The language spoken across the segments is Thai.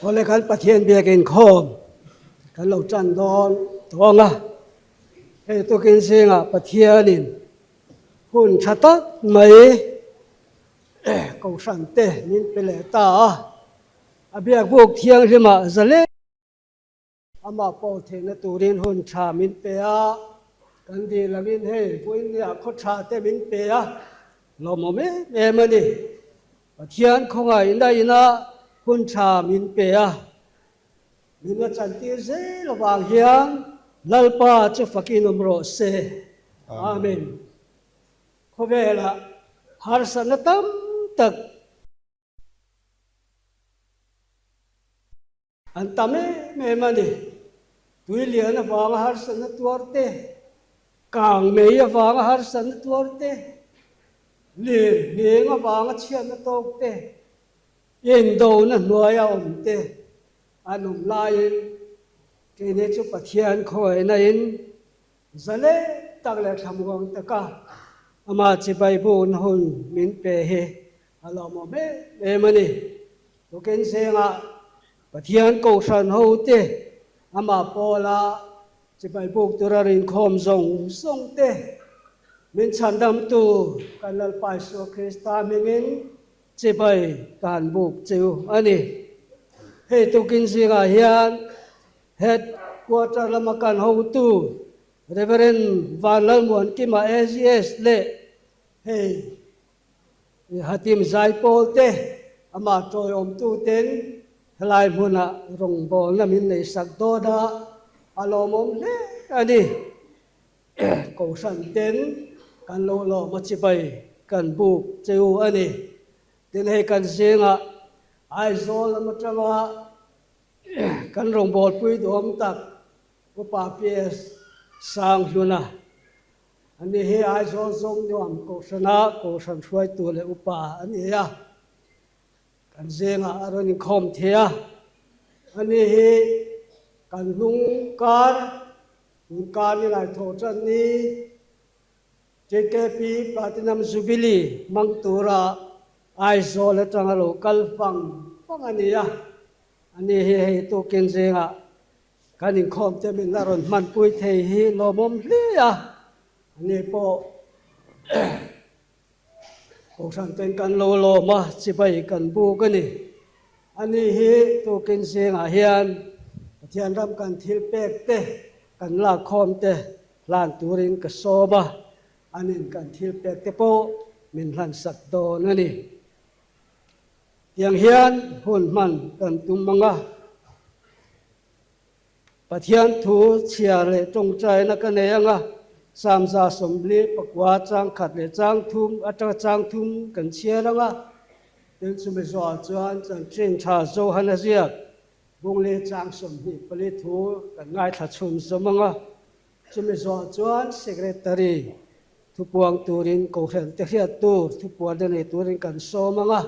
พอเลยกันประเทศเบียกินคอมกันเราจันดอนทองอ่ะเฮ้ตัวกินเสียงอ่ะประเทศนี่หุ่นชะตะไม่กูสันเตนินเปเลตาอาเบียกพวกเที่ยงใช่ไหมจะเล่อามาปอเทนตูรินหุ่นชามินเปียกันดีละมินเฮ้พวกนี้เขาชาเตมินเปียเราโมเมเอมันนี่ประเทศของไอ้ได้นะหุ่นชามินเปียมินว่าจันทีเซระหว่างเฮียงลัลปาจะฟักินอมโรเซอาเมนขอเวลาหาสนตัมตักอันตามเมมันนี่ตุยเลียนฟังหาสนตัวเตกางเมียฟังหาสนตัวเตเลียนเนียงฟังเชียนตกเตยินโดนหน่วยอมเตอันนุ่มลายเกเนจุปเทียนคอยนัยจะเล่ตักเล็กทำกองตะกาอามาจิไปบุญหุ่นมินเปเฮฮัลโหลโมเมเอมันนี่ตัวเกนเซงะปเทียนกูสันหูเตอามาโปลาจิไปบุกตุระรินคอมส่งเตมินฉันดำตูกันลไปสู่คริสตามิงินจิไปการบุกจิวอันนี้เฮตุกินเสียงเฮียนเฮ็ดกวาดละมากันหูตูเรเวเรนวานลันมวนกิมาACSเลเฮฮัติมไซโปเตอามาโจยอมตูเต็นหลายมุนะรงบอลละมินในสักโดดาอารมณ์เลอันนี้กูสันเต็นกันโลโลมาจิไปกันบุกจิวอันนี้เต็นให้กันเสียงไอโซลมาจังว่ากันรงบอลปุยดวมตักก็ป่าเปียสสร้างอยู่นะอันนี้ให้ไอโซลทรงยอมโกศนะโกศนช่วยตัวเลยอุปาอันนี้อะกันเสียงอารมณ์คอมเทียอันนี้ให้กันลุงการนี่หลายโทจันนี้เจเกปีปาตินัมซูบิลีมังตูระไอโซลจังหลุกัลฟังอันนี้อะอันนี้ให้ตัวเก่งเสียงการนิคมจะมีนารนมันปุยเทฮีโลมมเลียอันนี้พอพวกฉันเป็นกันโลมาสิไปกันบูกันนี่อันนี้ให้ตัวเก่งเสียงเฮียนเทียนรำกันทิลเปกเตกันลาคอมเตลานตูรินกโซมาอันนี้กันทิลเปกเตโปมินลันสักโดนั่นนี่ยังเฮียนหุ่นมันกันตุมมังอ่ะปะเทียนทูเชียเลยจงใจนักเนียงอ่ะสามสาสมลีปกวาจางขัดเลยจางทุ่มอัตจางทุ่มกันเชียแล้วอ่ะเดินสมัยสวดจวนจันเชิงชาโซฮันเซียวงเลจางสมลีปลิทูกันง่ายถัดชุมสมังอ่ะสมัยสวดจวนเซกเรตารีทุปวงตูรินโกเห็นเทียตูทุปวงเดนตูรินกันโซมังอ่ะ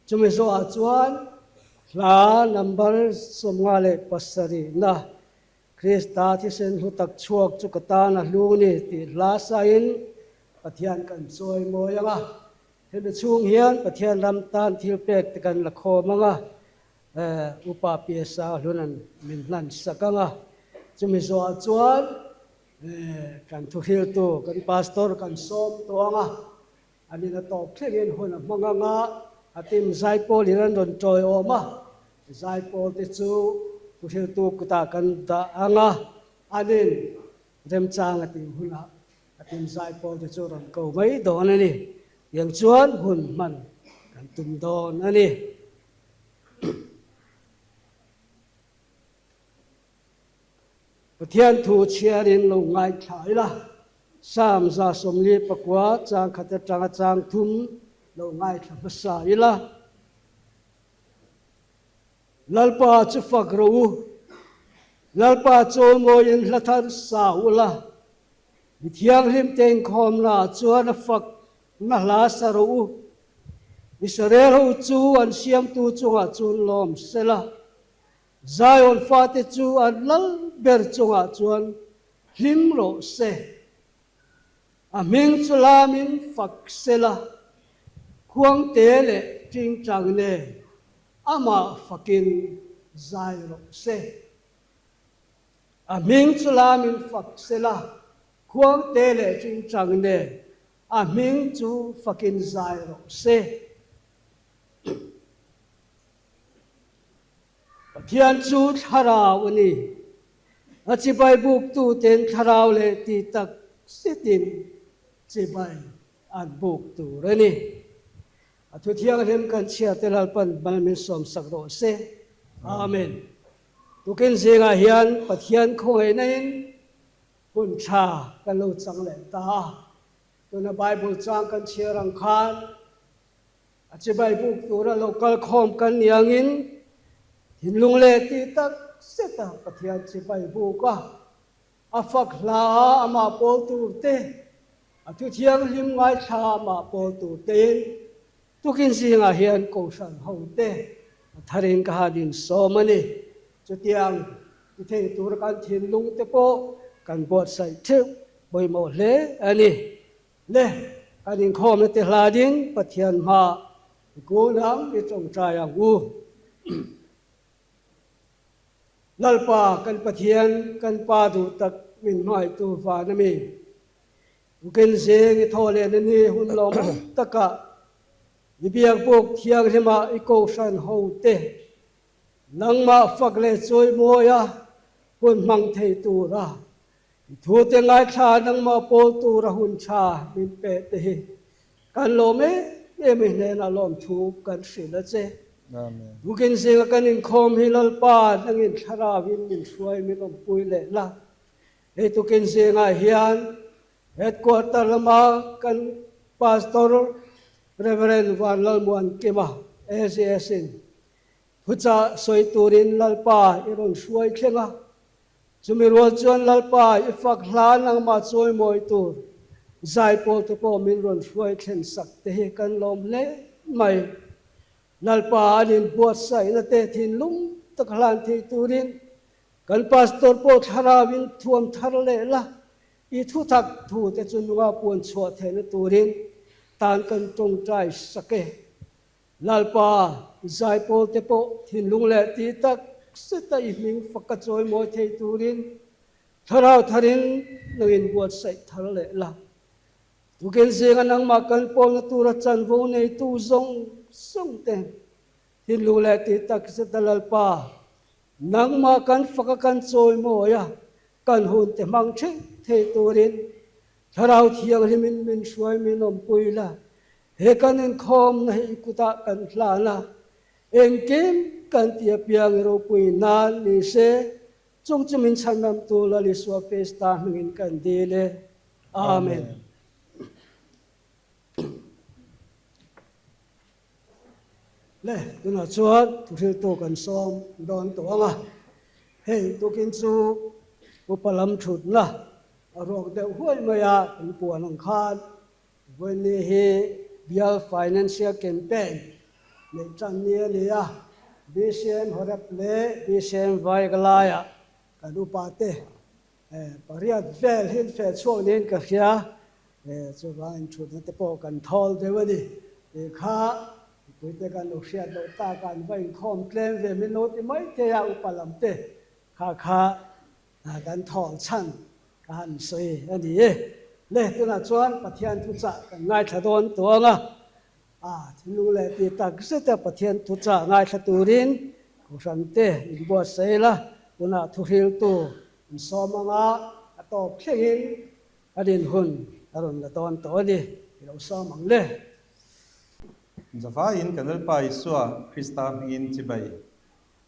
จุมิโซอาจวนลานัมเบอร์สมงาเลปัสรีนะคริสตาที่เซนหุตักชวกจุกตานะลูนี่ติลาไซน์ปะเทียนกันซอยโมยังอ่ะเห็นช่วงเฮียนปะเทียนลำตาลทิลเปกตกันละโคมังอ่ะอุปาเปียสาลุนันมินนันสักังอ่ะจุมิโซอาจวนกันทุฮิลตูกันพาสตอร์กันส้มตัวอ่ะอันนี้นะตอบเทียนหุ่นมังงะอาทิมไซโปลิรันดอนจอยออกมาไซโปติจูผู้เชี่ยวตัวกุตากันตาอ่างอันนี้เริ่มจางอาทิมหุ่นอาทิมไซโปติจูรันเก่าไม่โดนอันนี้ยังชวนหุ่นมันกันตุ่มโดนอันนี้ประเทศทูเชียรินลงไงขายละสามสาสมลีปกวาจางขัดจางทุ่มเราง่ายทำภาษาอีละลัลปาจะฟักรู้ลัลปาโจมยินละทันสาวละวิทยาลิมเตงคอมนาจวนฟักนาลาสรู้อิสราเอลจูอันเสียมตูจงอาจุนลมเสละไซออนฟาติจูอันลัลเบอร์จงอาจวนลิมโรเซอามิงจุลามินฟักเสละควงเตเลจริงจังเน ama fakin zairo se aming chulamin fak sela khuang tele ching chang ne aming chu fakin zairo se Pathian chu tharau ani achibai buk tu ten tharau le ti tak sitin chibai an buk tu rani athu thiang hem kan chia telal pan balmin som sakro se amen tukin zinga hian pathian khoi nain pun tha kan lo chang le ta tuna bible chang kan chia rang khan achibai buk tu ra local khom kan niangin hinlung le ti tak seta pathian chibai buk ka afak la ama pol tu te athu thiang lim ngai tha ma pol tu te tukin zinga hian ko san ho te tharin ka hadin so mani chutiang ti the tur kan thin lung te po kan bot sai thu boi mo le ani le kanin khom te hladin pathian ma ko nam ti chong cha yang u lalpa kan pathian kan pa du tak min mai tu fa na mi uken zeng thole ni hun lom taka bibiak bok thiang hema iko san ho te nangma fakle choi moya pun mang thei tu ra thu te ngai tha nangma pol tu ra hun cha min pe te kan lo me me ne na lom thu kan sin la che amen uken zeng kan in khom hilal pa nangin thara win min suai mi lom pui le la e tu ken zenga hian headquarter lama kan pastor Reverend Van Lalmuan Kema SSN Hucha soi turin lalpa iron suai khenga chumirol chuan lalpa ifak hlan ang ma choi moi tur zai pol to po min ron suai khen sak te kan lom le mai lalpa anin buat sai na te thin lum tak hlan thi turin kan pastor po tharawin thuam thar le la I thu thak thu te chun wa puan chho the na turin tan kan tong trai sake lalpa zai pol te po thin lung le ti tak sita I ming fakka choi mo thei turin tharau tharin nangin buat sai thar le la tuken zenga nang ma kan pol na tura chan vo nei tu zong song te thin lung le ti tak sita lalpa nang ma kan fakka kan choi mo ya kan hun te mang che thei turin tharau thiang himin min suai min om puila he kanin khom na ikuta kan hlana engkem kan tia piang ro pui nan ni se chung chumin chanam tu la li so pesta ngin kan dile amen le tuna chuan thil to kan som don to anga hei to kin chu upalam thut na arok de huai maya in puan ang khan when he bial financial campaign le chan nia lia bcm horap le bcm vai galaya kanu pate pariat vel hin fe chuang nen ka khia chu lain thut na te po kan thol de wadi e kha puite kan okhia do ta kan vai khom tlem ve min no ti mai te ya upalam te kha kan thol chan kan soi ani le tuna chuan pathian thu cha kan ngai thadon tuanga thinu le ti tak se ta pathian thu cha ngai thaturin khosan te in bo seila tuna thu hil tu somanga atop thengin adin hun aron la ton to ni lo somang le zafa in kanal pa iswa krista in chibai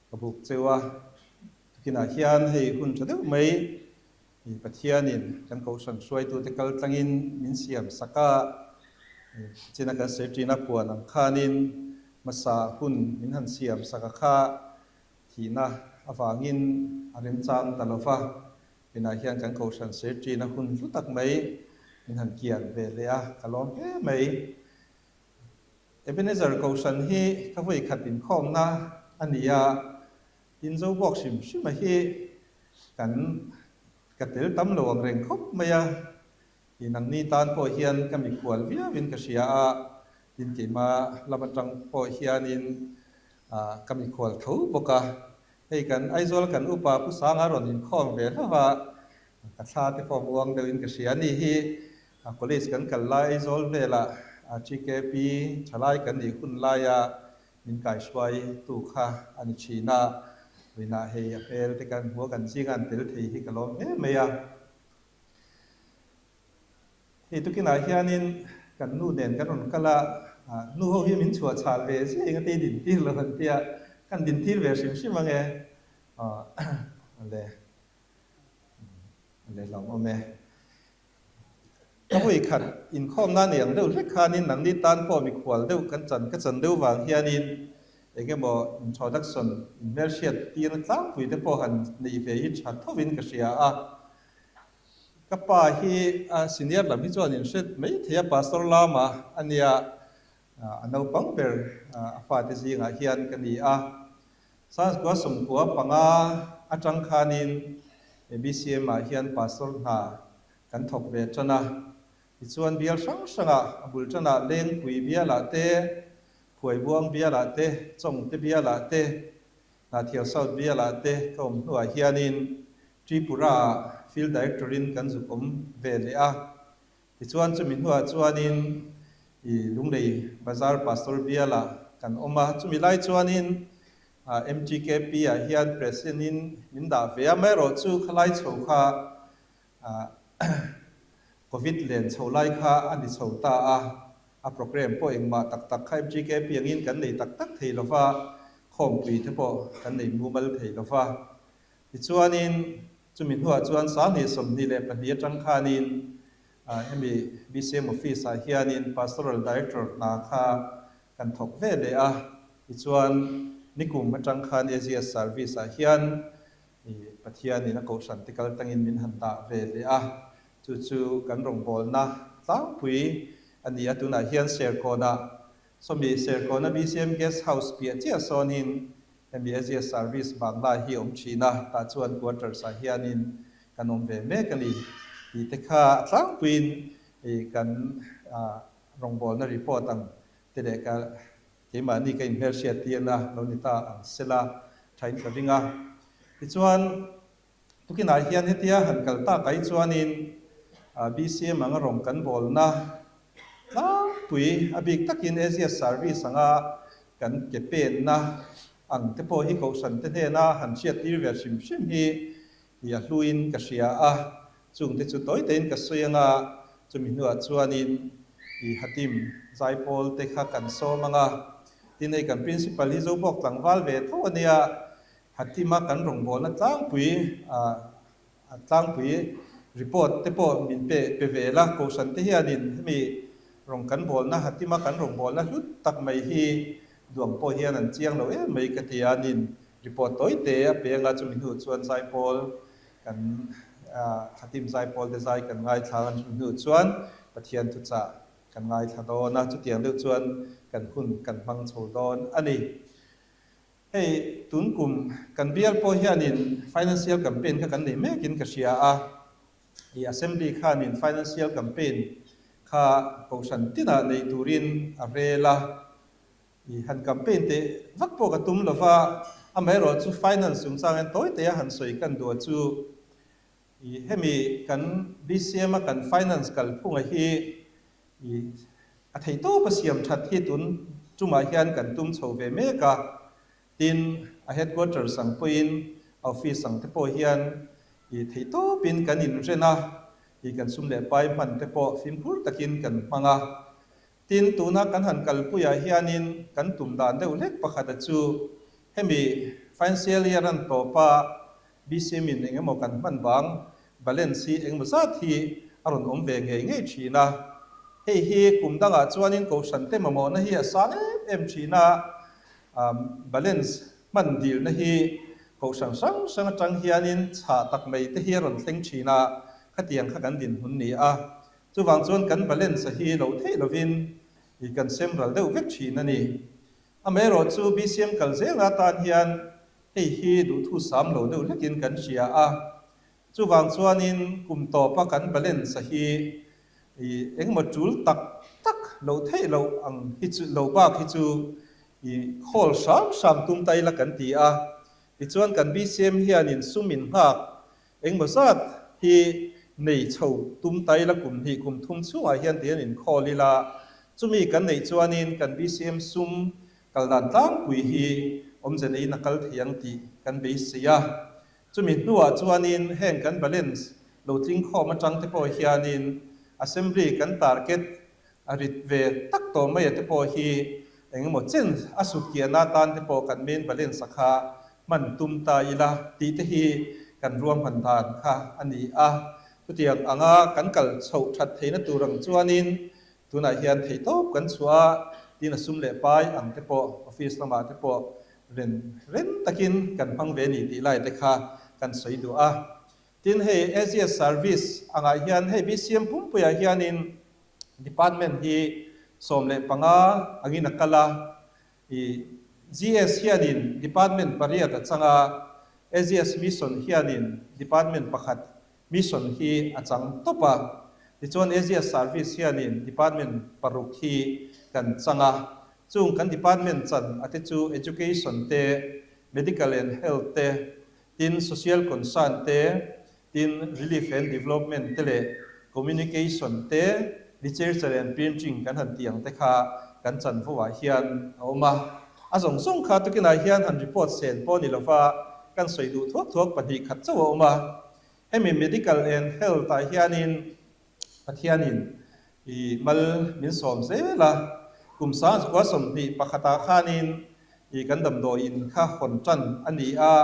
kabuk chewa kina hian hei hun thadeu mai pathianin kan ko san suai tu te kal tangin min siam saka china kan setrina puan ang khanin masa hun min han siam saka kha thina awangin arem chang talofa ina hian kan ko san setrina hun lutak mai min han kian ve lea kalom he mai Ebenezer ko san hi ka voi khatin khom na ania in zo bok sim shima hi kan katel tam lo ang reng khop maya inang ni tan po hian kami kwal via win ka sia a in ke ma lamatang po hian in กำมีขวลเถาบกะให้กันไอโซลกันอุปาผู้สางอารมณ์อินข้องเวลว่ากษาที่ฟอมวงเดินกเสียนี่ฮีคอลเลจกันไลไอโซลเวลาGKP ชลายกันนี่คุณลายามินกายสวยตุค่ะอันชีนาวินาเฮียเปลที่กันหัวกันซิงันเตลทีฮิกลมเมียที่ตุกินาเฮียนินกันนู่นเด่นกันนนกละนู่นเขาหิมินชัวชาเวสเองตีดินที่เราคนเดียกันดินที่เวสิมชิมังเออะไรลองเอาไหมถ้าอีกขัดอินข้อมนั่นเองเดี๋ยวเล็กขานินหนังนี้ตันพ่อมีขวดเดี๋ยวกันจันเดี๋ยววางเฮียนินเองก็บอกอินทรดักชันอินเมอร์เชียตีนตั้งคุยเดี๋ยวพอหันในเวยิชัดทวินกเสียก็ป่าฮีซีเนียร์ลำพิจารณ์เสร็จไม่เทียบพาสตอร์ลามาอันนี้อันนั้นปังเบอร์ฟาติซีงาเฮียนกันดีสานก็สมควรปังอาจังคานินBCM มาเฮียนพาสตอร์นากันทบเวชนะส่วนเบียร์สังบุลชนะเล่งปุยเบียร์ละเตผวยบวงเบียร์ละเตจงเตเบียร์ละเตนาเทียสาวเบียร์ละเตก็มหัวเฮียนินทริปุระฟิลด์ไดเรคเตอรินกันสุกมเวลีส่วนจุมินหัวจวนนินลุงเลยบาซาร์พาสตอร์เบียร์ละกันออกมาจุมิไลจวนนินMGKP เฮียนเพรสนินมินดาเวียไม่รอจูขลายโชค่ะโควิดเลียนโชไลค่ะอันนี้โชตาโปรแกรมพวกเองมาตักให้ MGKP อย่างนี้กันในตักเทลฟ้าข้อมปีที่พวกกันในมูบัลเทลฟ้าที่ชวนนินจุมินหัวชวนสามีสมนิเลปนิยจังคานินมี BCM Office เฮียนิน Pastoral Director นาคากันทบเวเลยที่ชวนนิคุมมาจังคานACS Service เฮียนปัทยานี่นักสันติกาลตั้งอินมินหันตาเวลีจู่กันรองบอลนะตั้งปุยอันนี้ตุนาเฮียนเซอร์โคนะสมัยเซอร์โคนะ BCM Guest House เปียเจียโซนินACS Service บางลายฮีอมชีนะตาชวนควอเตอร์สเฮียนินกันอมเวเมกันนี่เทค่าตั้งปุยกันรองบอลนะรีพอร์ตตั้งเตเดกาที่มานี่ก็อินเทอร์เชียตีนะเรานี่ตาเซลาใช้กับวิ่งที่ชวนทุกินอาเฮียนเฮียหันกัลตาไกชวนินBCM มังรองกันบอลนะปุยอบิกตักินACS Service สังกันเก็บเป็นนะอันเทปฮิโกสันเทนะหันเชียตีเวชิมฮีอยากลุยนกับเสียจุงที่จุดต่อยเต็นกับเสียงจุมินหัวชวนินฮัตติมไซโพลเทคกันโซมังที่ในกัน principal ที่จะบอกหลังวัลเวทวันนี้ฮัตติมากันรองบอลนะตั้งปุยreport เทปมินเปเวล่าโกสันเทียนินมีรองกันบอลนะฮัตติมากันรองบอลนะลุดตักไม่ฮีดวงโพเฮียนันเจียงเราไม่กติยานิน report ตัวเตะเปียงอาจุมินหัวชวนไซโพลกันฮัตติมไซโพลเดซายกันง่ายทางจุมินหัวชวนปะเทียนทุจ่ากันง่ายทางโดนนะจุดเตียงเลือกชวนกันหุ่นกันบังโชดอนอันนี้ให้ตุนกลุ่มกันเบียร์โพเฮียนิน financial campaign กันนี่ไม่กินกับเชียassembly ข้านิน financial campaign ข้าโกสันตินาในตูรินอาเวลาหัน campaign เตวักโปกตุ้มละว่าอเมริกาจู finance สุงสางตัวเตะหันสวยกันตัวจูให้มีกัน BCM กัน finance กันพุ่งไอ้ที่อาทิตย์โตประเสียมชัดที่ตุนจุมาเฮียนกันตุ้มโชเวเมกาดินheadquarter สังปุยน office สังเทปเฮียนที่โตเป็นกันอินเจนะกันสุ่มเล่ไปมันเทปฟิล์มพูดตะกินกันมังดินตุนักกันหันกันปุยเฮียนินกันตุ่มดานเดวเล็กประคัดจูให้มี financial year นั้นต่อไป BCM เองมกันมันบาง balance เองมาซาทีอารมณ์อมเวงเงยชีนะเฮียกลุ่มดังจวนนินกูสันเตมมอนะเฮียสานชีนะbalance มันดีนะเฮียกูสังจังเฮียนินชาตักไม่เตเฮียรอนเซงชีนะขัดยังขัดกันดินหุ่นนี้จู่วางจวนกัน balance เฮียเราเทลวินกันเซมรัลเดวเวกชีนะนี่อเมริกาจู่ BCM กันเซงอาตานเฮียนเฮียดูทุสามเราเดวเล็กินกันเชียจู่วางจวนนินกลุ่มต่อปะกัน balance เฮียเอ็งมาจูลตักเราเทเราอังฮิจูเราบ้าฮิจู i khol sam tum tai la kan ti a ti chuan kan BCM hianin sumin hak engmazat hi nei chho tum tai la kum hi kum thum chunga hian tian in kholila chumi kan nei chuanin kan BCM sum kaldan tlang pui hi omjen ei nakal thiang ti kan be sia chumi nuwa chuanin heng kan balance lo tling kho ma tang te po hianin assembly kan target arit ve tak to mai te po hi engmo chen asuk kia na tan te po kan main balance sakha man tum ta ila ti te hi kan ruam han dan kha ani a tutiang anga kan kal chho that theina turang chuanin tuna hian thei top kan chua tin sum le pai ang te po office lama te po ren takin kan phang ve ni ti lai te kha kan soi du a tin he ACS service anga hian he BCM pum puya hianin department hi som le panga angin akala i GS hianin department pariat changa ACS mission hianin department pakhat mission hi achang topa tichuan ACS service hianin department paruk hi kan changa chung kan department chan ate chu education te medical and health te tin social concern te tin relief and development te le communication te literature and printing kan han tiang te kha kan chan fowa hian oma azong song kha to kina hian han report sen po ni lova kan soi du thuak pani khat chaw oma hemi medical and health ta hianin pathianin i mal min som se la kumsa kwa som ni pakhata khanin i kan dam do in kha khon chan ani a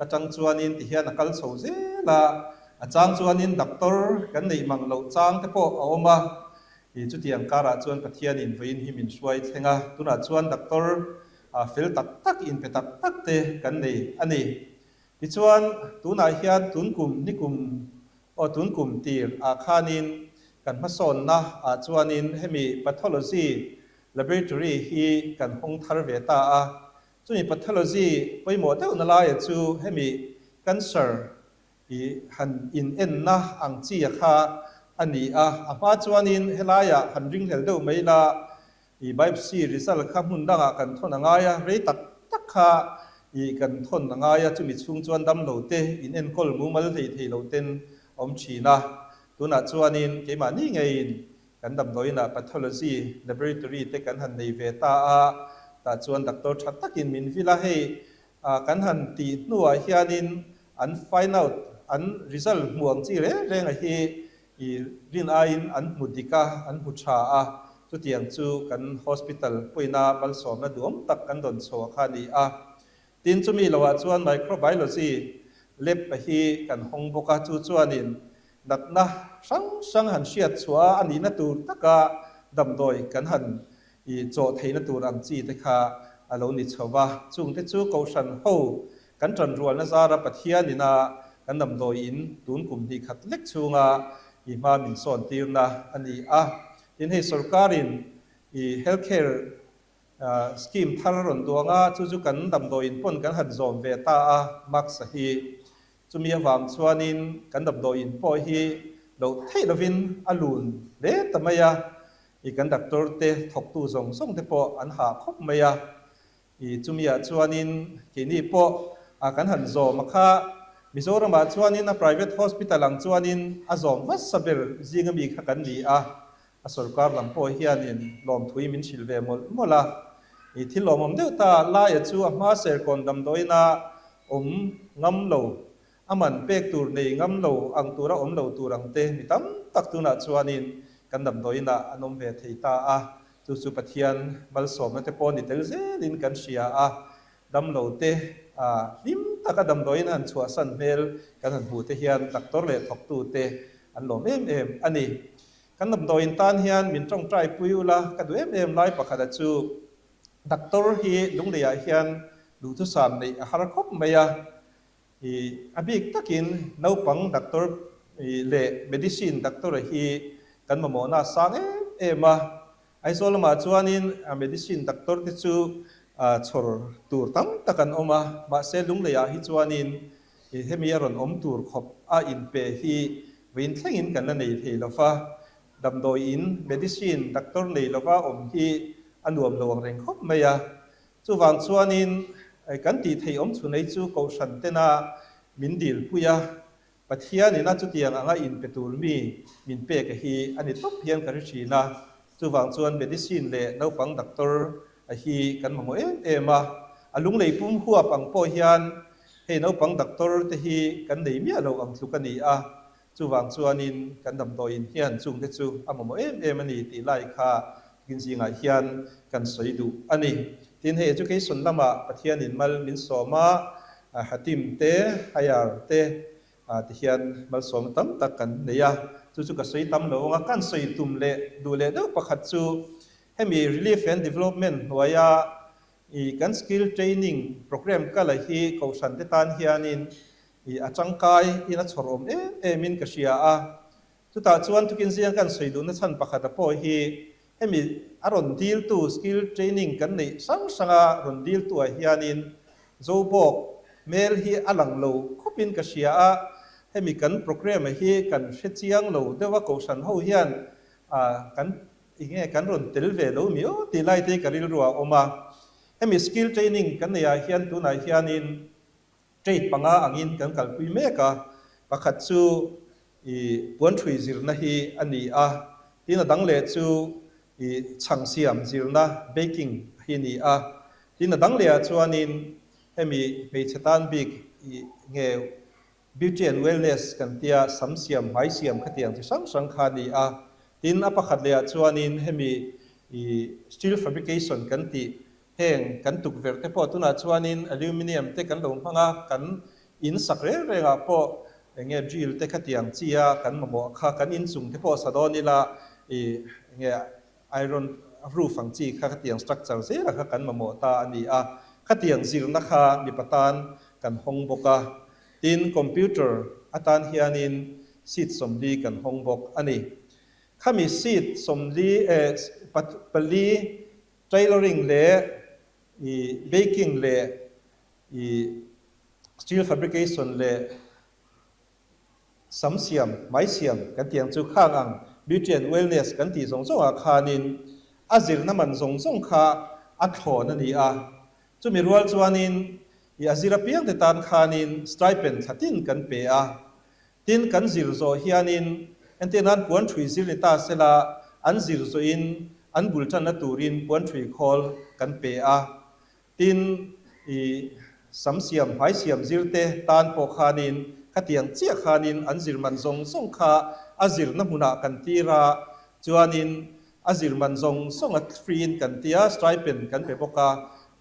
atang chuanin ti hian akal chho se la achang chuanin doctor kan nei mang lo chang te po oma i chutiang kara chuan pathianin vein hi min suai thenga tuna chuan doctor fel tak in pe tak te kan nei ani ti chuan tuna hian tunkum nikum o tunkum tir a khanin kan mason na a chuanin hemi pathology laboratory hi kan hong thar ve ta a chumi pathology poimo te na la chu hemi cancer i han in en na ang chi kha ani a apa chuanin helaya han ring hel deuh mai la i biopsy result kha mun danga kan thon anga ya rei tak kha i kan thon anga ya chumi chung chuan dam lo te in en kol mu mal thei lo ten om china tuna chuanin keima ni ngein kan dam doina pathology laboratory te kan han nei ve ta a ta chuan doctor that takin min vila hei kan han ti nuwa hianin an find out an result muang chi re renga hi i rin ain an mudika an hucha a chu tiang chu kan hospital poina balsom na duam tak kan don so khani a tin chumi lawa chuan microbiology lab hi kan hong boka chu chuanin natna sang han siat chua ani na tur taka damdoi kan han i cho theina tur ang chi te kha alo ni chowa chung te chu ko san ho kan tran rual na zara pathianina kan damdoi in tun kum hi khat lek chunga i ma min son tirna ani a in he sarkarin i healthcare scheme tharon duanga chu kan damdoi in pon kan han zom ve ta a mak sahi chumi awam chuanin kan dam do in po hi lo thei lovin alun le tamaya i kan doctor te thok tu zong song te po an ha khop maya i chumi a chuanin ke ni po a kan han zo makha mizoram a chuanin a private hospital ang chuanin a zom was saber jingami kha kan ni a sarkar lam po hianin lom thui min silve mola i thilomom deuta la ya chu a ma ser kon dam doina ngam lo aman pek tur nei ngam lo ang tura lo turang te mitam tak tuna chuanin kan dam doina anom ve theita a chu pathian bal som na te pon ni tel ze din kan sia a dam lo te lim taka dam doina an chua san mel kan han bu te hian doctor le thok tu te an lom em ani kan dam doin tan hian min tong trai puiula ka du em lai pakhada chu doctor hi lungleya hian lu tu sam nei har khop maya i abik takin naupang doctor le medicine doctor hi kan mamona sang ema aisolama chuanin medicine doctor ti chu chor tur tam takan oma ba selung le ya hi chuanin hemiaron tur khop a in pe hi win thlengin kan nei theilofa damdoi in medicine doctor nei lova hi anuam lawang reng khop maya chu wang chuanin kan ti thei om chunei chu ko san tena min dil puya pathian ina chu tiang anga in petul mi min pe ka hi ani top hian ka ri thina chu wang chuan medicine le no pang doctor a hi kan mo ema alung lei pum huwa pang po hian hei no pang doctor te hi kan nei mi alo ang thu kani a chu wang chuanin kan dam do in hian chung te chu amo ani ti lai kha kin singa hian kan soidu ani tin he education lama pathian in mal min soma hatim te hayar te ti hian mal som tam tak kan neya chu ka soi tam lo nga kan soi tum le du le do pakhat chu hemi relief and development waya i kan skill training program kala hi kausan te tan hianin i achangkai ina chorom min ka sia a chu ta chuan tukin siang kan soi du na chan pakhat a po hi hemi aron deal to skill training kan nei sanga ron deal to a hianin zobok mel hi alang lo khopin ka sia a hemi kan program hi kan hrechiang lo dewa kausan ho hian kan inge kan ron tel ve lo mi o ti lai te karil ruwa oma hemi skill training kan nei a hian tu na hianin trade panga angin kan kalpui meka pakhat chu i puan thui zirna hi ani a tin dang le chu i changsiam zirna baking hi ni a tin dang le chuanin hemi pe chatan big i nge beauty and wellness kan tia samsiam mai siam khatiang chi sang kha ni a tin apakhat le chuanin hemi i steel fabrication kan ti heng kan tuk ver te po tuna chuanin aluminium te kan lo hanga kan in sakre renga po nge drill te khatiang chia kan mo kha kan in chung te po sadonila i nge iron roof ang chi kha khatiang structure se kha kan mo ta ani a khatiang zirna kha mi patan kan hong boka tin computer atan hianin seat somli kan hong bok ani khami seat somli pali tailoring le i baking le i steel fabrication le samsiam maisiam kan tiang chu khangang beauty and wellness kan ti zong a khanin azir naman zong kha a thon ani a chu mi rual chuanin i azira piang te tan khanin stipend thatin kan pe a tin kan zir zo hianin entenan puan thui zir ni ta sela an zir zo in an bultan na turin puan thui khol kan pe a tin i samsiam haisiam zirte tan po khanin khatiang chia khanin an zir man zong kha azir na huna kan tira chuanin azir man zong a free kan tia stipend kan pe boka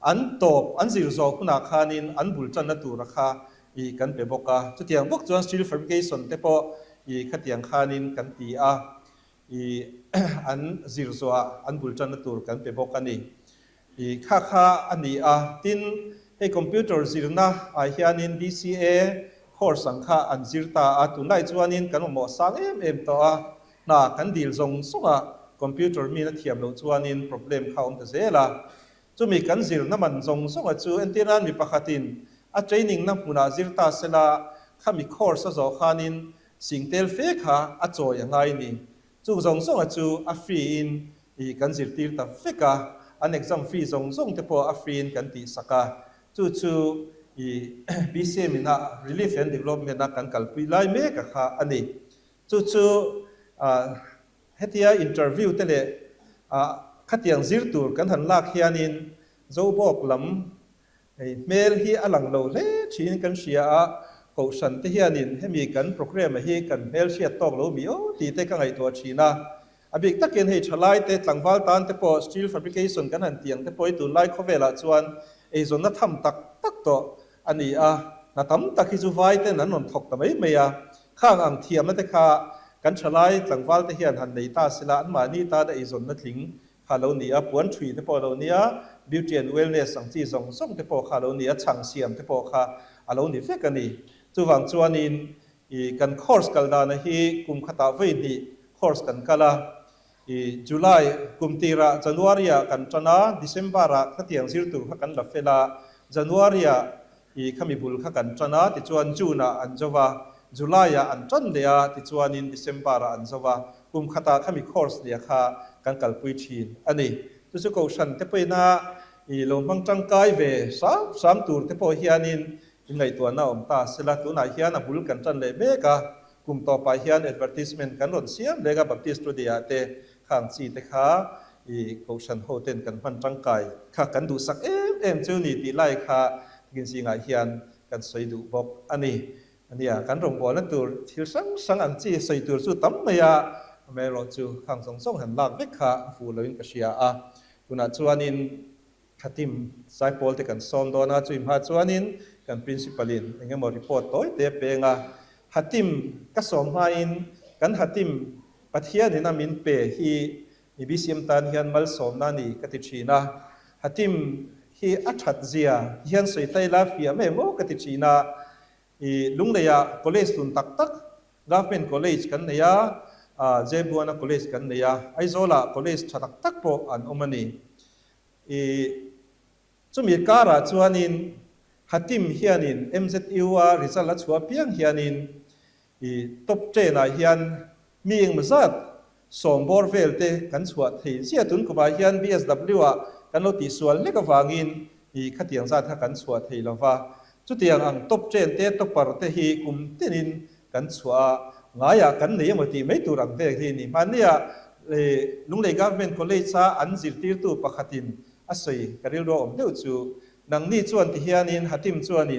an top an zir zo huna khanin an bultan na tur kha i kan pe boka chutiang bok chuan steel fabrication te po i khatiang khanin kan ti a i an zir zo an bultan na tur kan pe boka ni i kha ani a tin he computer zirna a hianin DCA course angkha an zirta a tunai chuanin kan mo sang em to a na kan dil zong songa computer mi na thiam lo chuanin problem khaum ta zela chumi kan zir na man zong songa chu enteran mi pakhatin a training na huna zirta sela khami course zo khanin singtel fe kha a choi angai ni chu zong songa chu a free in i kan zir tir ta feka an exam fee zong te po a free in kan ti saka chu i BCM na relief and development na kan kalpui lai me ka kha ani chu hetia interview tele khatiang zir tur kan han lak hianin zobok lam mail hi alang lo le thin kan sia a ko san te hianin hemi kan program hi kan mail sia tok lo mi o ti te ka ngai to thina abik taken he thalai te tlangwal tan te po steel fabrication kan han tiang te poi tu lai khovela chuan e zon na tham tak to ani a na tam takhi chu vai te nan non thok ta mai ya khang ang thiam na te kha kan thalai tlangwal te hian han nei ta sila an ma ni ta da e zon na thling khalo ni a puan thui te po lo ni a beauty and wellness ang chi zong te po khalo ni a chang siam te po kha alo ni fe kani chu wang chuanin i kan course kal da na hi kum khata ve ni course kan kala i July kumtira January kan chana December khatiang zir tur kha kan la fela January i khami bul kha kan chana ti chuan June an jawa July an chan lea ti chuan in December an jawa kum khata khami course le kha kan kalpui thin ani chu ko san te pe na ลมพังจังกายเวสามตูร์ที่พอเฮียนินยังไงตัวน่าอมตาสละตัวน่าเฮียนบุลกันจันเลยเมกะกลุ่มต่อไปเฮียน advertisement กันรอนเสียมเลยกับบัพติสต์ตัวเดียเตข้างสีเตขาโคชันโฮเทนกันพันจังกายข้ากันดูสักเอ็มเจ้านี่ตีไล่ข้ากินสิงาเฮียนกันสวยดูบอกอันนี้กันรองบอลนั่นตัวที่สังอันจีสวยตัวสุดตั้มเมียเมรอนจูข้างส่งหันหลักเวกข้าฟูลวินกษีอาคุณอาจวนนินขัดทิมสายโพลที่กันซ้อมโดนอาจุยมาจวนนินกันพรินซิปัลินยังไงมารีพอร์ตตัวเตเปงาขัดทิมก็ซ้อมมาอินกันขัดทิมปัทยานินามินเปฮีมีบิสิมตันเฮียนมัลซ้อมนานีกัติชีนาขัดทิมฮีอัจฉริยะเฮียนสวยไตลาฟิอาเมโมกัติชีนาลุงเนียคอลเลจตุนตักกราฟเป็นคอลเลจกันเนียเจบัวนาคอลเลจกันเนียไอโซลาคอลเลจตักโปรอันอมันนีจุมีการะชวนินฮัตติมเฮียนิน MZU ว่าริซัลลัชัวเพียงเฮียนินตบเจน่าเฮียนมีอิงมาซัดสมบอร์เวลเตกันชัวที่เสียตุนกุบาเฮียน BSW ว่ากันโลติส่วนเล็กวางินขัดเตียงซัดถ้ากันชัวที่ลว่าจุดเตียงอังตบเจนเตตบปาร์เตฮีกุมเตนินกันชัวง่ายกันเนี่ยมันที่ไม่ตุรังเวกที่นี่มันเนี่ยลุงเลยกัฟเมนคอลเลจซาอันซิร์ติร์ตูปะขัดินอาศัยการเรียนรู้เดี๋ยวจูนังนี่ชวนที่เฮียนินฮัตติมชวน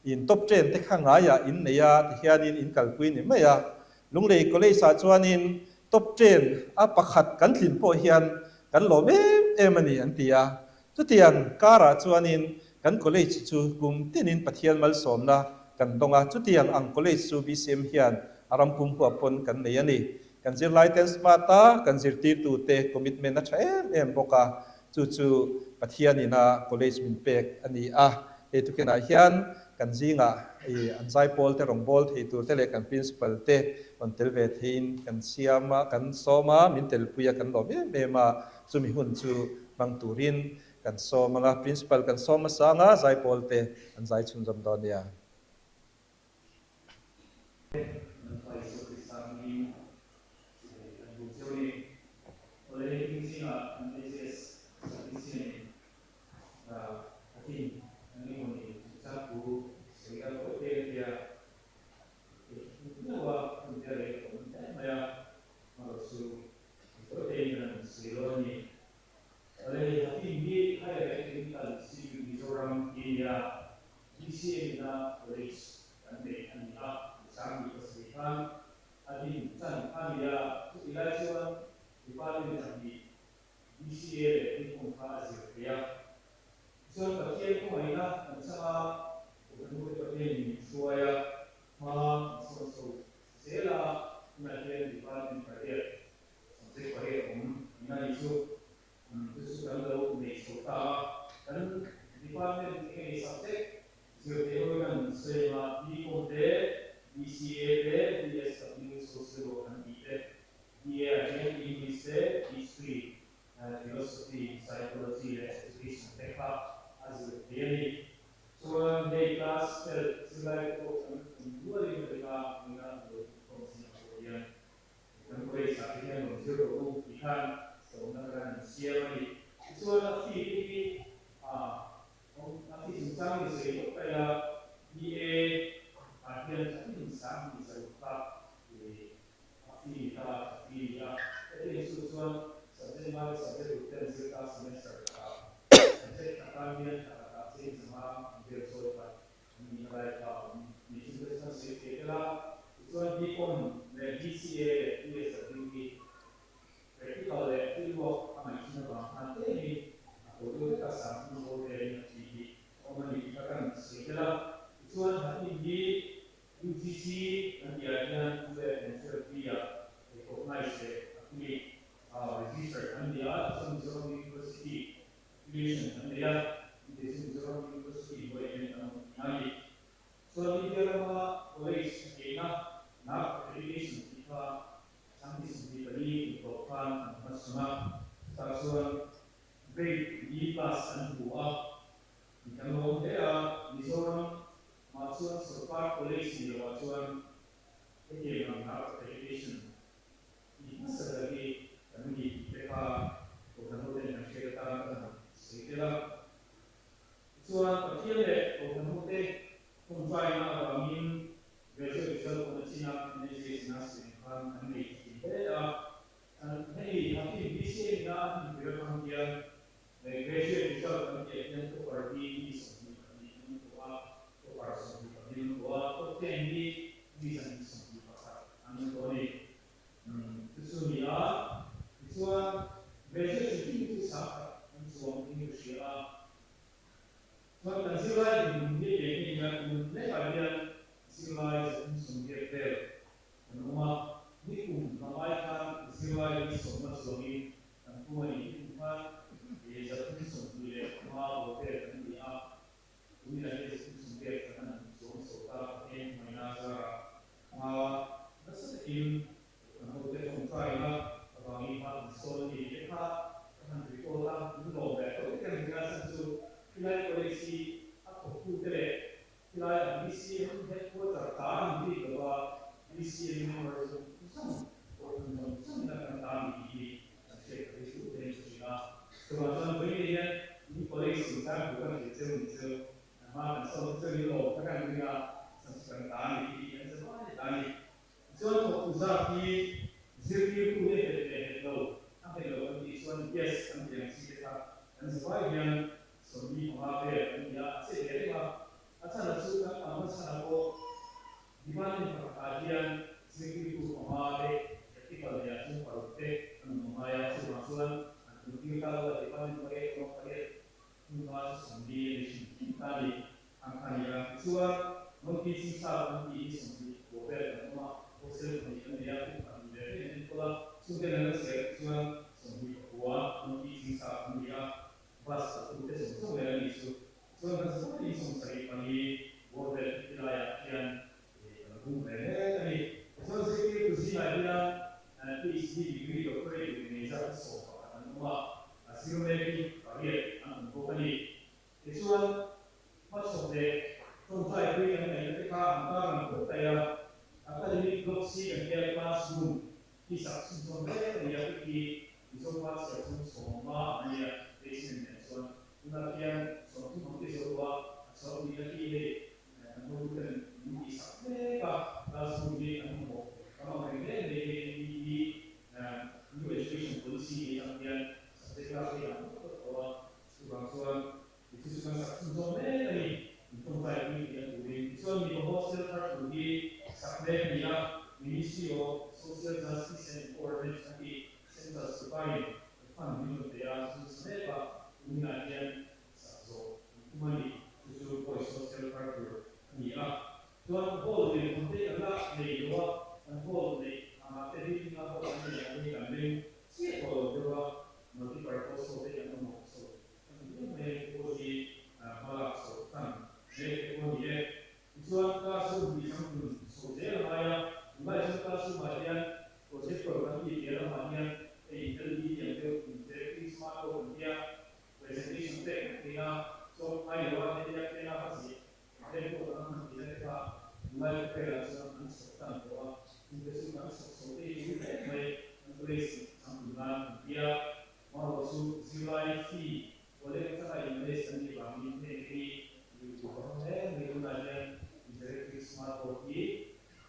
อินตบเจนที่ข้างง่ายอินเนี่ยที่เฮียนินอินกัลกุยนี่ไม่ยาลุงเลยคอลเลจซาชวนอินตบเจนปะขัดกันถิ่นโพเฮียนกันหลอมมันนี่อันที่จุดเตียงการะชวนอินกันคอลเลจจูกุมที่นินปะเทียนมัลสมนะกันตรงจุดเตียงอังคอลเลจจูบีซีเอ็มเฮียนอารมณ์กุมหัวปนกันเนี่ยนี่กันจิรไลเทนส์มาตากันจิรตีตูเตคอมมิตเมนต์นะใช่ปกาจู่ปัทยานินาคอลเลจมินเปกอันนี้ทุกนาเฮียนกันจิงอันไซโพลเตรองบอลที่ตัวเตเลกันพรินซิปัลเตวันเตลเวทินกันเซียมากันโซมามินเตลปุยกันหลอมมาจุมิหุ่นจูบังตูรินกันโซมาพรินซิปัลกันโซมาสังไซโพลเตอันไซชุนจำดอนเนี่ย ที่เรื่องของเดียในเรื่องที่ชอบของเดียนั้นตัวปฏิมีสมบูรณ์นี้ตัวปฏิสมบูรณ์นี้ตัวเต็มที่มีสมบูรณ์ภาษาอันนี้ตัวนี้ส่วนนี้ส่วนเรื่องที่ที่สักส่วนที่เสียส่วนนั้นสิ่งแรกที่เองนี่มันในปัจจุบันสิ่งแรกที่สมบูรณ์เต็มนั่นว่านี่กลุ่มละลายกันสิ่งแรกที่สมบูรณ์ส่วนนี้ตัวนี้ว่าจะที่สมบูรณ์มาโอเคอันนี้วันนี้เราจะสมบูรณ์กันส่วนสุดท้ายเองไม่น่าจะนั่นสิเราจะสงสัยว่าบางทีมันส่วนนี้ถ้าท่านริโก้ล่าดูโลกแบบตัวที่เป็นการสังสุที่ไล่ตัวเลสีaku putereที่ไล่ดิซีมันเด็กพวกตาดีกว่าดิซีมันรู้สึกสั่งโอ้ยมันสั่งนักตาดีเช็คดิสูเรื่องสิ่งนั้นตัวฉันไปเรียนนี่ตัวเลสีต่างๆก็จะเจอมาส่วนที่โลกถ้าการเรียนสังสังตาดีอันจะว่าตาดีส่วนของอุตสาหกรรมสิ่งที่ผู้เรียนเป็นโลกอันเป็นโลกที่ส่วนเยสอันเป็นสิ่งที่อันจะว่าอย่างสมบีของเราเป็นอันนี้เสียเลยว่าอาจารย์สุดท้ายอาจารย์ก็ดีมากในประกาศเรียนสิ่งที่ผู้ของเราเป็นที่เขาเรียนซึ่งเขาเป็นอันนั้นมาอย่างส่วนอันที่เขาเรียนที่เขาเรียนก็เขาเรียนที่ว่าสมบีในสิ่งที่เขาเรียนอันนี้ส่วนบางทีสิ่งสารบางทีสมบีก็เป็นอันว่าโอเซลในอันนี้อันนี้เป็นตัวสุดท้ายแล้วเสียส่วนสมบีก็ว่าบางทีสิ่งสารบางทีbasta tutte sono realistico sono persone che sono stati quali vuole tirare pian comunque sono sicuro così la vita qui si divide quelli che ne sa sopra ma sicuramente avere un po' lì e sono faccio che non fai qui che fa un po' per accademic blocks che è classroom chissà sono veri che sono quasi sono maส่วนนักเรียนส่วนที่ผมที่สุดว่าส่วนที่ที่เราดูกันมีสักเล็กกับเราสูงดีอันนั้นผมก็มาเรียนในnew education policy นักเรียนสักเล็กกับที่อันนั้นก็ว่าส่วนที่สุดสักส่วนนี้ต้องไปมีเรียนดูดีส่วนมี hostel ดูดีสักเล็กนี่นะ Ministry of Social Justice and Environment ที่ Census Department ฟังดูแต่ละส่วนเล็กกับUngajian so kumani tujuh poin social factor ni tuan hol ni kunte ala ni doa hol ni amate ni na hol ni kambing si hol doa multi purpose hote yang mo so ni me ko di malak so tan ni ko ni tuan ka so bi sam so de haya mai so ka so bagian project program ni dia bagian intelli yang ke smart home dia presentation tekniknya so ayo ada yang apa sih ada orang yang kita mulai kerja dengan bahwa investasi seperti ini mulai tulis sambutan dia mau masuk zilai fee boleh kita invest di bank ini di bawah ni gunakan interactive smart board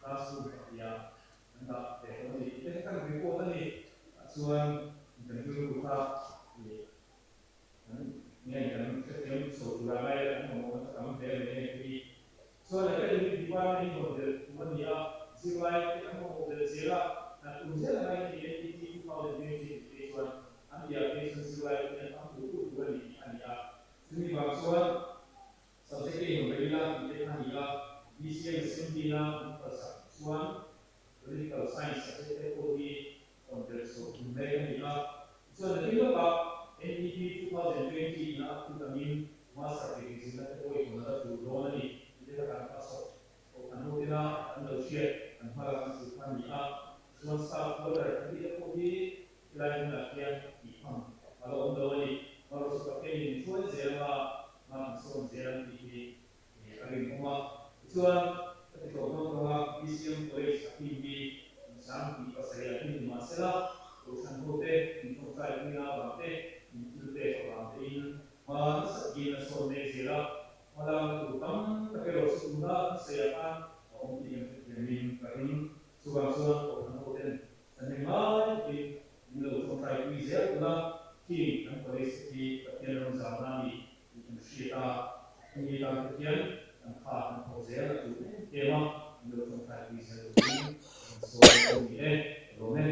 langsung dia hendak teknologi kita kan report ni soal interview buka yang yang saudara yang mau kamu dari soalnya kan di depan ini model dia zilai yang mau model zila nah model lain di kalau di soal anda bisa zilai yang kamu butuh dua di anda ini maksud seperti yang berbilang di anda bisa sembilan persatuan political science seperti teknologi konteks mereka anda soalnya itu NEP 2020 na kami masa certification na ko ito na tulungan ni hindi ka pasok o ano nila ang share ang parang sukan niya so staff order hindi ko di kailangan na kaya ipang kalau daw ni para sa kayo so zero na so zero di aging kuma so ito ko vision ko is hindi sang di pasaya ni masala o sang hote ito sa niya bate itu orang lain, malah segini soalnya sila, malah utang tapi Rasulullah siapa orang yang kering suang-suang orang hotel, dan yang lain di dalam kontrak visa pula ที่ทั้งบริษัทที่ประเทศเราสามารถมีชีตามีการเขียนทั้งข่าวทั้งโพสต์และจุดเกี่ยวกับเรื่องของการวิจัยส่วนตรงนี้โรเมน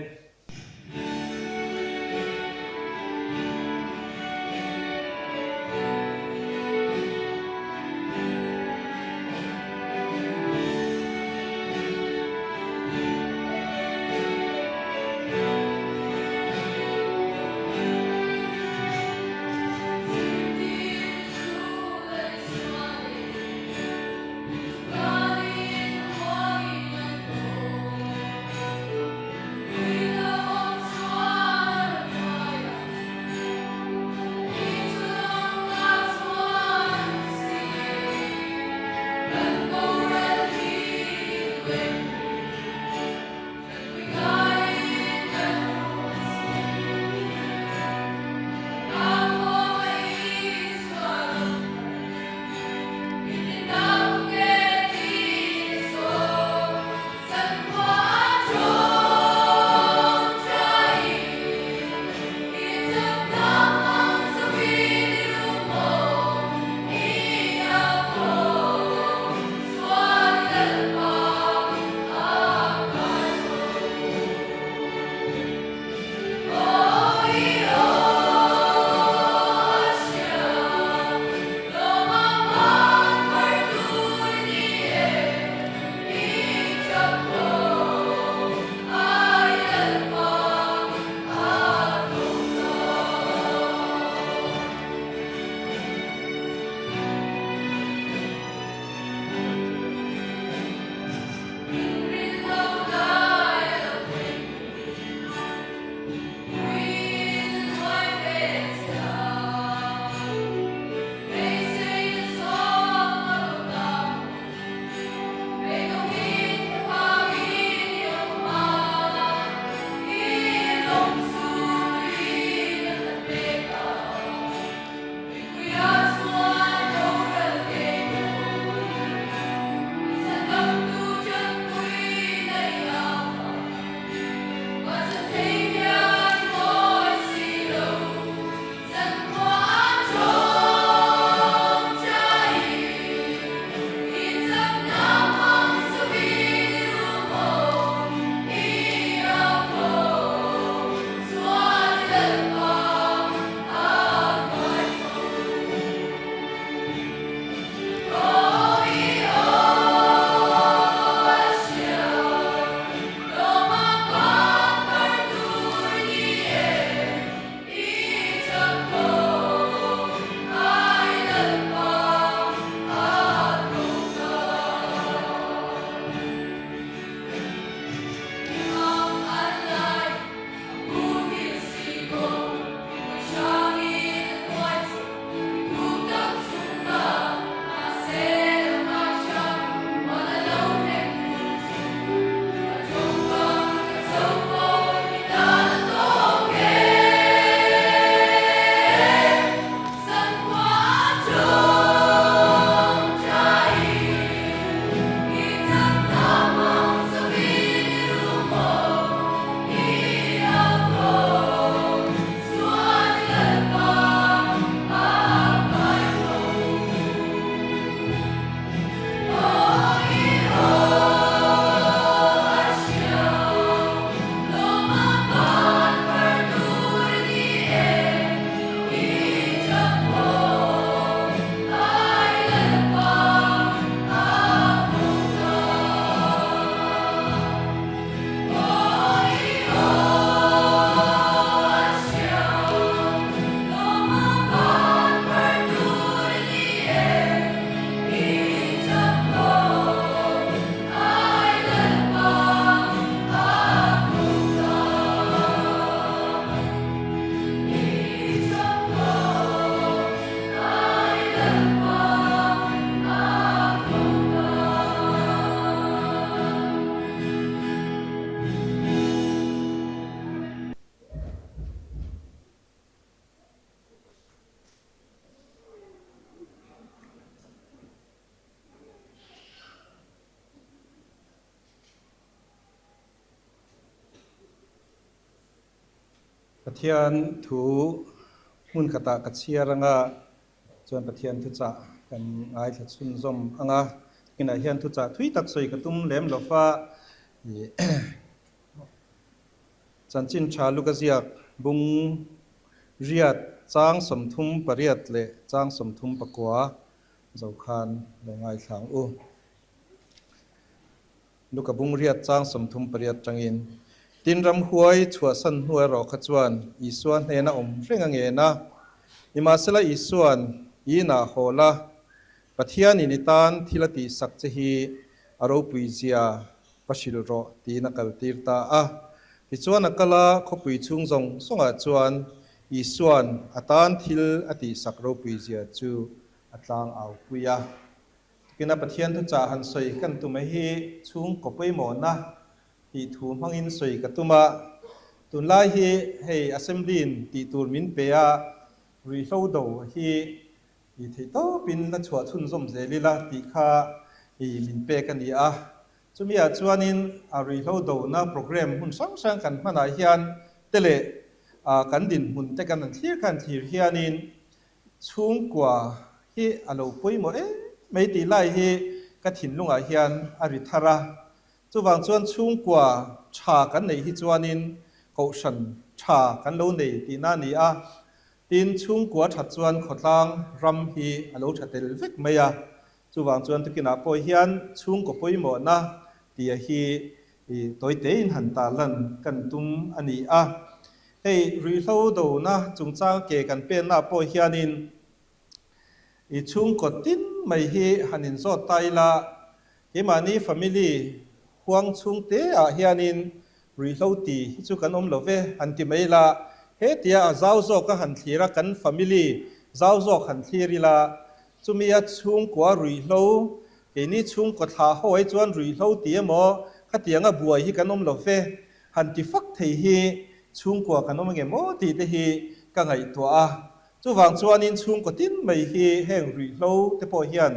ประเทศถู มุนกะตะกะเชียรังะจวนประเทียนทุจะกันอายทัดซุนซอมอังะกินอาเฮียนทุจะทุยตักสวยกะตุ้มแหลมโลฟ้าจันจินชาลูกะเซียกบุงเรียดจางสมทุมปะเรียดเลจางสมทุมปะกัวเจ้าคานแรงายทางอูลูกกะบุงเรียดจางสมทุมปะเรียดจังอินตินรำหวยชัวสันหวยรอขจวนอีส่วนเฮนะอมเร่งเงนะอิมาสละอีส่วนอีนาโหละปะเทียนินิตานทิลติสักเจฮีอารมปุยเจียปะชิลโรตีนักลตีร์ตาอะที่ชวนนักละขบุยชุงจงสงอาชวนอีส่วนอัตานทิลอติสักโรปุยเจียจูอัตลางเอาปุยะกินปะเทียนทุจาหันสวยกันตุมฮีชุงกบไปหมอนะที่ถูมังอินสวยกตุมาตุนไลฮีให้อัสเซมบลีนที่ตูมินเปียรีโซโดฮีที่ที่โตเป็นนักชัวทุนสมเจริลาที่ข้าที่มินเปียกันดีอ่ะจุมีอาจวนอินอารีโซโดนะโปรแกรมหุ่นสังสังกันมาหลายยันเตเลกันดินหุ่นแต่กันนั่นที่กันที่เฮียนินชุงกว่าฮีอาโลปุยหมดไม่ตีไล่ฮีกระถิ่นลุงอาเฮียนอาริธาระจุวางจวนชุงกว่าชากันในฮิจวานินเขาฉันชากันโลในตีนานีอ่ะตีนชุงกว่าถัดจวนขดลางรำฮีอาโลถัดเตลฟิกไม่อ่ะจุวางจวนตุกินาปอยเฮียนชุงกับปอยหมดนะตีฮีตัวเตอินหันตาลันกันตุมอันนี้อ่ะให้รีโซโดนะจุงจ้างเกกันเป็นหน้าปอยเฮียนินชุงกดตินไม่ฮีหันินโซไตละเฮมานีฟามิลีห่วงชุงเตะเฮียนินรีโซตีจุกันลเวหันติไม่ละเฮตียเจ้าโซก็หันทีระกันฟามิลีเจ้าโซหันทีริละจุมีชุงกว่ารีโซเฮนี่ชุงกดหาห้อยจวนรีโซตีหมอขัดยังบัวฮีกันลเวหันติฟักเทีฮีชุงกว่ากันเงโมตีเตฮีก็ไงตัวจุวางจวนนินชุงกตินไม่ฮีแห่งรีโลเตปอเฮียน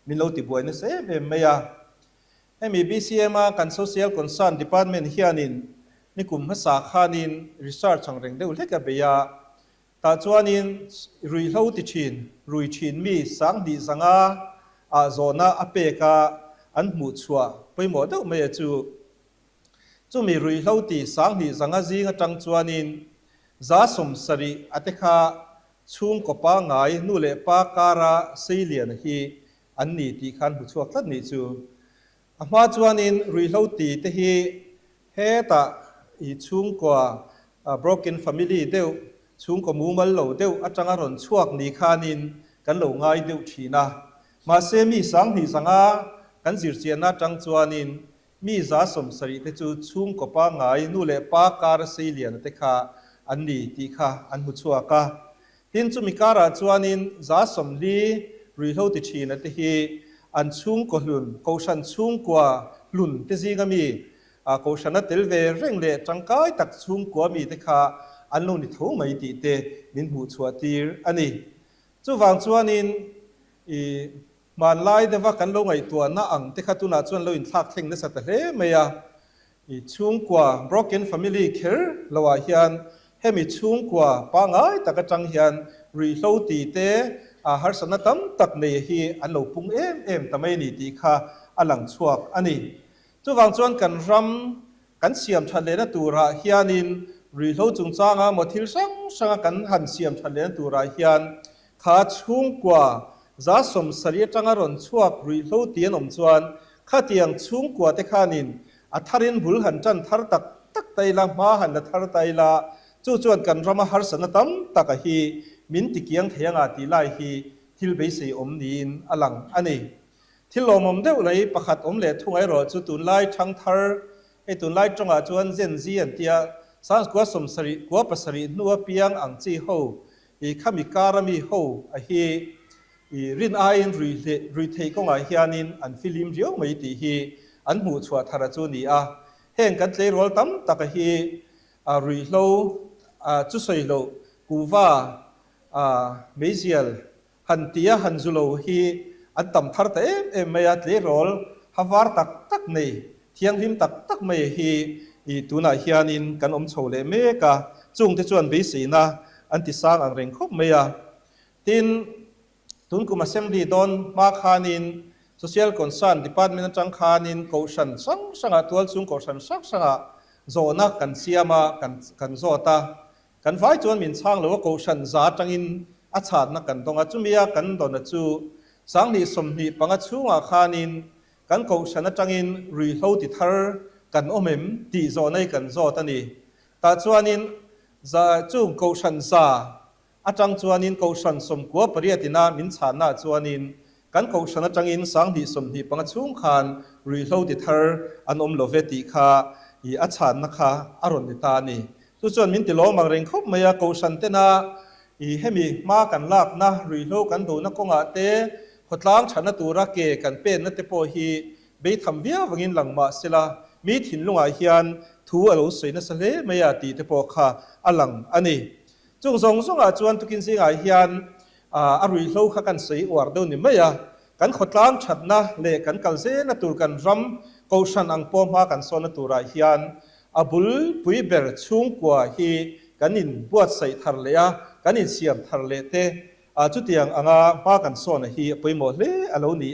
มิโลติบวยนเซเบมเมียให้มี BCM กัน Social Concern Department เฮียนินนี่กลุ่มภาษาคานิน Research ช่องเร่งเดวเล็กกับเบียตาจวนนินรีโลติชินรุยชินมีสังดีสังอาโซนาอเปกาอันมุชัวไปหมดเดวไม่จูมีรีโลติสังดีสังจีงจังจวนนินจ้าสมสรีอัตคาชุงกป้าไงนู่เลป้าการะเสียเลียนฮีอันนี้ที่ขันผู้ช่วยทัดนี้จูอามาจวนินรีโลตีเตฮีเฮตาอีชุงกว่า broken family เดียวชุงกมูมัลโลเดียวอาจารย์รอนช่วงนี้ขานินกันโลง่ายเดียวชีนะมาเซมีสังหีสังอากันจิรเจียนาจังจวนินมีจ้าสมสรีเตจูชุงกป้าไงนู่เลป้าการะเสียเลียนเตขาอันนี้ที่ขาอันผู้ช่วยกาทินจุมิการะจวนินจ้าสมลีรีโลติชีนเตฮีอันชุงกลุนกูชันชุงกว่าลุนเตซีกามีกูชันเตลเวเร่งเล่จังกายตักชุงกว่ามีเตคาอันลุนิทูไม่ตีเตมินหูชัวตีร์อันนี้จุวางจวนินมันไล่เดว่ากันลงไอตัวน่าอังเตคาตุนาจวนเราอินทักเทงนสัตเลเมียชุงกว่า broken family care ลาวาฮิยันให้มีชุงกว่าป้าง่ายแต่กระจังฮิยันรีโลตีเตหาสนตั้มตักเนฮีอันโลปุงเอ็มทำไมนี่ตีข้าอันหลังชวกอันนี้จุวางจวนกันรำกันเสียมชันเลนตัวราฮิยันินรีโลจุงจางหมดทิลสังกันหันเสียมชันเลนตัวราฮิยันข้าชุงกว่าจ้าสมสรีจังอรอนชวกรีโลตีนอมจวนข้าเตียงชุงกว่าเตขานินอัทารินบุลหันจันทารตักไตละมาหันทารไตละจู่จวนกันรำหาสนตั้มตักฮีมินติเกียงเทียงอาติไลฮีทิลเบสีอมนีนอลังอันนี้ทิลลมเดวเลยประคัดอมเล่ทุ่งไอรอจุตุนไลทังทาร์ไอตุนไลจงอาจวนเจนซีอันเตียสานกัวสมสรีกัวปัสรีนัวเปียงอังจีโฮอีขามิการามีโฮอฮีรินไอน์รีเทกงอาฮิอานินอันฟิลิมเรียวไม่ตีฮีอันหมู่ชัวทาราจูนีอาเฮงกันเตรอลตั้มตักฮีรีโลจุสอยโลกูวาเมเซียลหันตียหันจุโลฮีอันตั้มทาร์เตเอเมียเตรอลฮาวาร์ตักเนยเทียงหิมตักเมฮีอีตุนาฮิอานินกันอมโชเลเมกาจุงเตจวนเบสีนา อันติสร้างอังเร่งคบเมียตินตุนกุมเซมดีดอนมาคานิน social concern department จังคานินโกชันสังสังตัวซุงโกชันสังสังโซนักกันเสียมากันโซตากันไฟจวนมินช่างหรือว่าโกชันซาจังอินอาชาดนักกันตรงอาจุมียกันโดนจูสังนิสมนิปังชูมาคานินกันโกชันจังอินรีโหติทาร์กันอมมตีโซในกันโซตันีตาจวนินจะจูโกชันซาอาจังจวนินโกชันสมกัวปริยตินามินชานาจวนินกันโกชันจังอินสังนิสมนิปังชูขานรีโหติทาร์อันโลเวติคาอีอาชาดนักอารมณ์ตานีทุกส่วนมินติโลมังเริงคบเมียโกชันเตนาอีให้มีมากันลากนะรีโลกันดูนักกงอาเตขดล้างฉันนตูรักเกกันเป็นนัตเตโพฮีเบยทำเวียวังินหลังมาเสลามีถิ่นลุงอาเฮียนทูอโลสวยนัสเลเมียตีเตโพคาอลังอันนี้จงทรงอาจวนตุกินสิงอาเฮียนอารีโลข้ากันสวยอวดดูนี่เมียกันขดล้างฉันนะเลกันกัลเซนตูกันรำโกชันอังปอมหากันโซนตูราเฮียนอาบุลปุยเบรชุงกว่าฮีกันนินบวชใส่ทะเลกันนินเสียมทะเลเตจุดยังอ่างมากันโซนฮีปุยหมดเลยอโลนี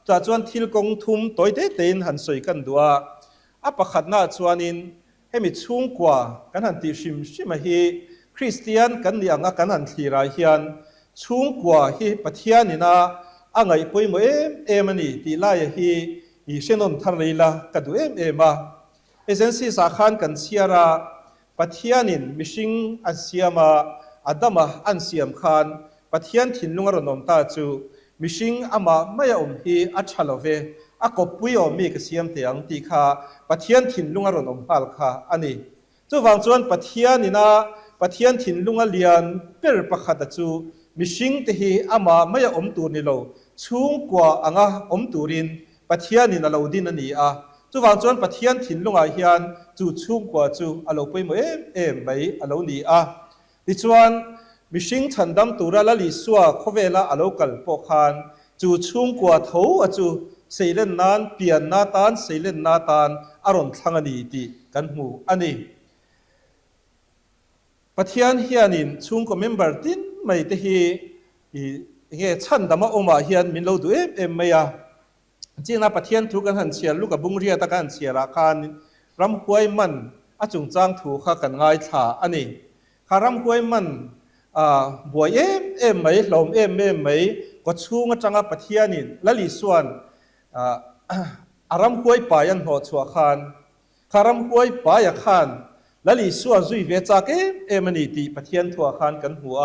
จะจวนทิลกงทุมตัวเตนหันสวยกันดัวประคัดหน้าจวนนินให้มีชุงกว่ากันหันติชิมฮีคริสเตียนกันยังกันหันทีราเฮียนชุงกว่าฮีปะเทียนินาอ่างไอปุยหมดมันนี่ตีไล่ฮีอีเชนนทะเลละกัดูมาเอเจนซี่สาขานกันเชียราปัทยานินมิชิงอันเสียมาอัดมาอันเสียมขานปัทยานถิ่นลุงอรนนตาจูมิชิงอามาไม่ยอมฮีอัชลเวกบปุยอมีกเสียมเตียงตีขาปัทยานถิ่นลุงอรนนพาลขาอันนี้จูฟังจวนปัทยานินาปัทยานถิ่นลุงอเลียนเปิดประคัดจูมิชิงที่ฮีอามาไม่ยอมตูนิโลชุงกว่าอ่างอมตูรินปัทยานินาเราดินนี่จูวางจวนปัทยานถิ่นลุงอาเฮียนจูชุงกว่าจูอโลไปหมไม่อโลนี่ดิจวนมิชิงฉันดำตุระละลิสัวโคเวลาอโลกัลปอคานจูชุงกว่าทูจูเซเลนนานเปียนนาตานเซเลนนาตานอารมณ์ทั้งนี้ตีกันหูอันนี้ปัทยานเฮียนินชุงก็เมมเบอร์ตินไม่ที่เงี้ยฉันดำมาอมาเฮียนมินเราดูไม่จีน่าปัทยานถูกกันหันเชียลูกกับบุงเรียตะกันเชียราคานรำหวยมันจุงจางถูกข้ากันง่ายถ่าอันนี้ข้ารำหวยมันบัวไม่ลมไม่ก็ชูงจังปัทยานินละลิส่วนรำหวยปายันหัวชัวคานข้ารำหวยปายคานละลิส่วนจุยเวจากมันนี่ตีปัทยานทัวคานกันหัว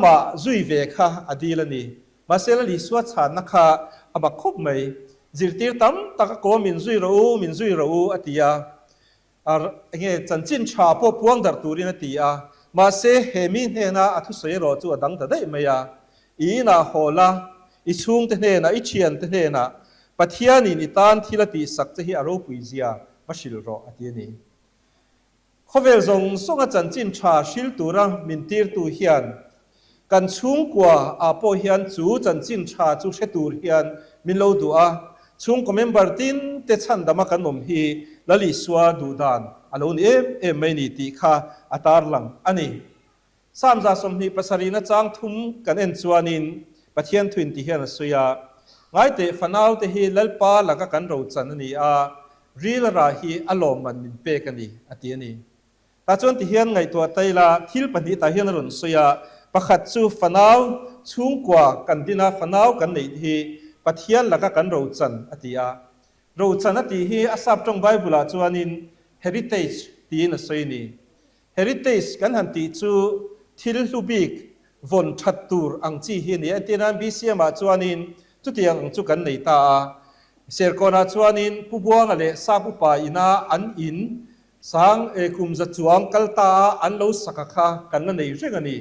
มาจุยเวข้าอดีละนี่มาเสละลิส่วนชานักข้าบักคบไม่จิตติร์ตั้มตะก็มินจุยรู้อติยาเงี้ยจันจินชาพวกพวงดัดตูรินอติยามาเสเฮมินเฮน่าอัทุสยรอจูดังแต่ได้ไหมอีน่าโหล่าอีชุงเทเนน่าอีเชียนเทเนน่าปัทยานินอิตานที่ละตีสักจะฮีอารมณ์ปุยเซียมาชิลรออติยานี่ข้อเวลซงส่งจันจินชาชิลตูระมินติร์ตูเฮียนกันชุงกว่าโปเฮียนจูจันจินชาจูเชตูเฮียนมินโลดูชุงก็เมมเบอร์ตินเตชันดามากันนมฮีละลิสวาดูดานอโลนไม่นิติค่ะอัตาร์ลังอันนี้สามจาสมฮีภาษารีนัจางทุ่มกันเอ็นจวนินปัทยันทวินที่เฮียนสุยาไงแต่ฟันเอาแต่ฮีลลปาลักกันเราจันนี่รีลราฮีอารมณ์มันมินเปกันนี่อติยนี่แต่จวนที่เฮียนไงตัวไตละทิลปันที่ตาเฮียนรุนสุยาประคัดจูฟันเอาชุงกว่ากันดินาฟันเอากันในที่ปัทยันลักกันเราจันอติยาเราจันอติฮีอาศับจงไบเบิลจวนิน heritage ตีนสุยนี่ heritage กันหันตีจูทิลลูบิกวนชัดตูร์อังจีฮีนี่อันที่นั้นบิเซียมาจวนินจุดยังจุกันในตาเสียก่อนจวนินผู้บัวกันเลยซาผู้ป่าอินาอันอินสังคุมจัจวงกัลตาอันเลวสักขะกันนั่นเองใช่กันนี่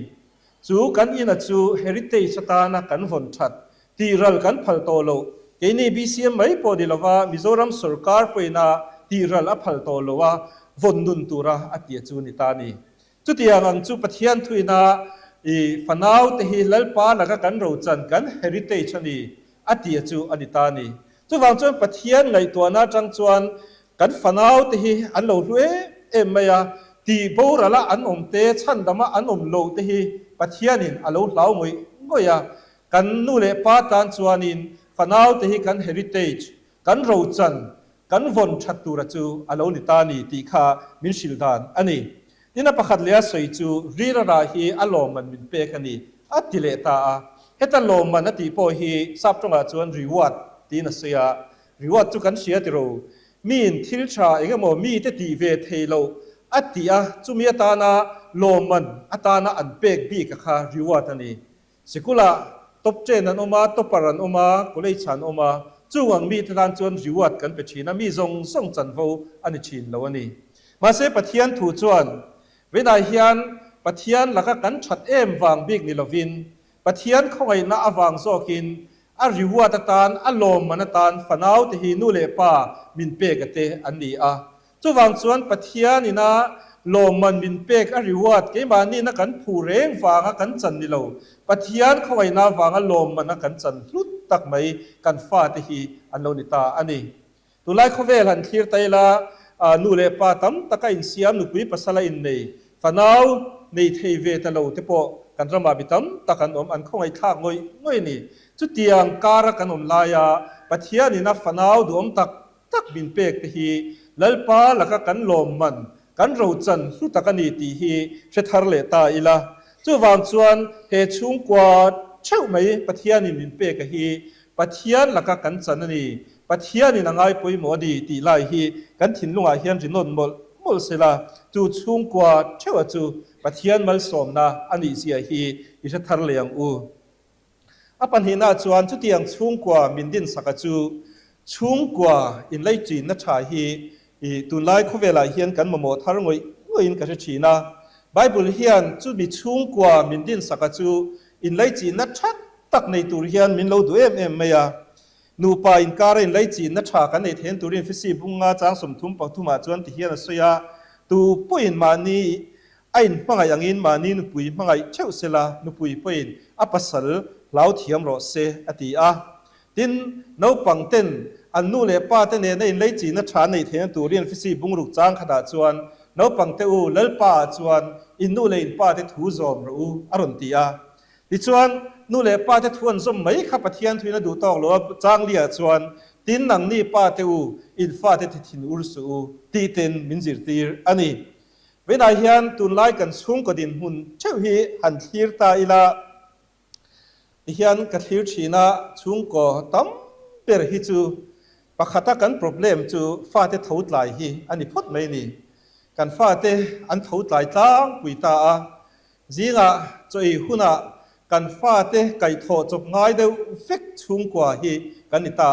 จูกันอินาจู heritage ตานะกันวนชัดตีรัลกันพัลโตโลเกนี่บีซีเอ็มไม่พอดีละว่ามิโซรัมสุรการไปนะตีรัลอัพัลโตโลว่าวนดุนตุระอติยจูนิตานีจุดยังอันจูปะเทียนทุยนะฟันเอาที่ลลปาลักกันเราจันกันเฮริเทจนี่อติยจูอนิตานีจุดวางจวนปะเทียนในตัวน่าจังจวนกันฟันเอาที่อันเราด้วยไม่ยา ตีโบระละอันอมเตชันดมาอันอมโลเตฮีปัทยานินอโลเหลามวยงอยากันนูเลปาตันชวานินฟนาวเตฮีกันเฮริเทจกันโรจันกันวนชัดตูระจูอโลนิตานีตีคามินชิลดานอันนี้นี่นับขัดเลียสวยจูรีระราฮีอโลมันมินเปกันนี้อัติเลตาเฮตันโลมันนตีโพฮีซับตรงอาจวนรีวัดตีนัสยารีวัดจูกันเสียติโรมีนทิลชาเองก็มีเตตีเวทเฮโลอัตติอาจุมีตานาโลมันอัตานาอันเปกบีกค่ะรีวัดนี้สิกุละตบเจนันออกมาตบปารันออกมากุเลชันออกมาจูวังมีทานจวนรีวัดกันไปชีนามีทรงส่งจันโฟอันนี้ชินแล้วนี้มาเสปะเทียนถูจวนเวลาเฮียนปะเทียนหลักกันชัดเอ็มวางบิ๊กนิลวินปะเทียนเข้าไว้น่าวางโซกินอาริวัตตานอารมณ์มันตานฝันเอาที่นูเลป้ามินเปกเตอันนี้จู่วางส่วนปะเทียนนี่นะลมมันมินเปกอาริวัตเกี่ยมานี่นักกันผู้เร่งวางกันจันนี่เราปะเทียนเข้าไว้น่าวางอารมณ์มันนักกันจันลุดตักไม่กันฟ้าที่อันโลนิตาอันนี้ตัวไล่เขาเวลันทีร์ไตลานูเลป้าตั้มตะกินเสียมนุกุยปัสสลาอินนี่ฝันเอาในเทเวตโลเทปกันรำมาบิตัมตะกันอันคงไอ้ท่างอยนี่จุดเตียงการกันลายาปัทยานี่นับฝันเอาดูตักบินเปกที่ลลปาแล้วก็กันลมมันกันเราจันสุตะกันนี่ที่เชทาร์เลตาอีละจู่วางส่วนเหตุชุงกว่าเช่าไหมปัทยานี่บินเปกที่ปัทยาแล้วก็กันจันนี่ปัทยานี่นางไอ้ปุยหมอดีตีไล่ที่กันถิ่นลุงอาเฮียนจินนมลเสลาจู่ชุงกว่าเช่าจู่ปะเทียนมัลสมนะอันนี้เสียฮีอิชทาร์เลียงปัญหาหน้าจวนจุดที่ยังชุ่งกว่ามินดินสักจูชุ่งกว่าอินไลจีนนัชาฮีตุนไลคุเวลาเฮียนกันมาหมดทารงวยอินกัชชีนะไบเบิลเฮียนจุดมีชุ่งกว่ามินดินสักจูอินไลจีนนัชตักในตุเฮียนมินเราดูเอ็มไม่ยานูปาอินการอินไลจีนนัชากันในเทนตุรินฟิสิบุงงาจางสมทุมปักทุมาจวนที่เฮียนสยาตูปุยนมานีไอ้มังไงอย่างนี้มานี่นุปุยมังไงเช่าเสลานุปุยปุยนอัปสัลลาวเทียมรอเซอติอาดินนาวปังเต้นอันนู้เลป้าเต้นในเลยจีนัชชาในเทียนตัวเรียนฟิสิบุงรุกจางขนาดจวนนาวปังเตอูเลลป้าจวนอินนู้เลนป้าเตทูจอมรูอรุณตีอาดิจวนนู้เลป้าเตทวนสมไม่ขับปะเทียนทุยนดูตอกหรือจางเลียจวนดินหนังนี่ป้าเตอูอินฟ้าเตทินอุรสูตีเต็นมินจิรตีอันนี้เวลาเฮียนตุนไล่กันสุ่งกดินหุ่นเช่าฮีหันทีร์ตาอีละเฮียนกัดทีร์ชีนาสุ่งก็ตั้มเปรฮิจูปักขัดกัน problem จูฟ้าเตทาวดไหลฮีอันนี้พดไม่นี่กันฟ้าเตอันทาวดไหลตั้งปุยตาจีงะจอยหุ่นกันฟ้าเตไก่ทอจบง่ายเดียวเฟกสุ่งกว่าฮีกันนิตา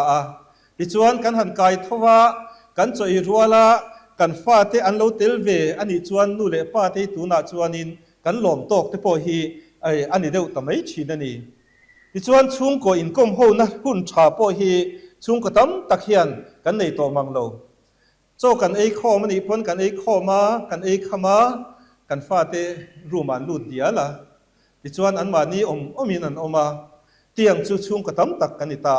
ดิจวนกันหันไก่ทว่ากันจอยรัวละกันฟ้าเตอันโลเตลเวอันนี้จวนนู่เลป้าเตตูน่าจวนินกันหลอมตกเตพอฮีอันนี้เดียวแต่ไม่ชีนันนี่ที่จวนชุ่งก็อินก้มหูนะหุ่นชาพอฮีชุ่งก็ตั้มตะเคียนกันในตัวมังโลโจกันข้อมันอีพ้นกันข้อมากันขมากันฟ้าเตรูมันลุดเดียละที่จวนอันมานี้มินันมาเตียงชุ่งก็ตั้มตักกันนิตา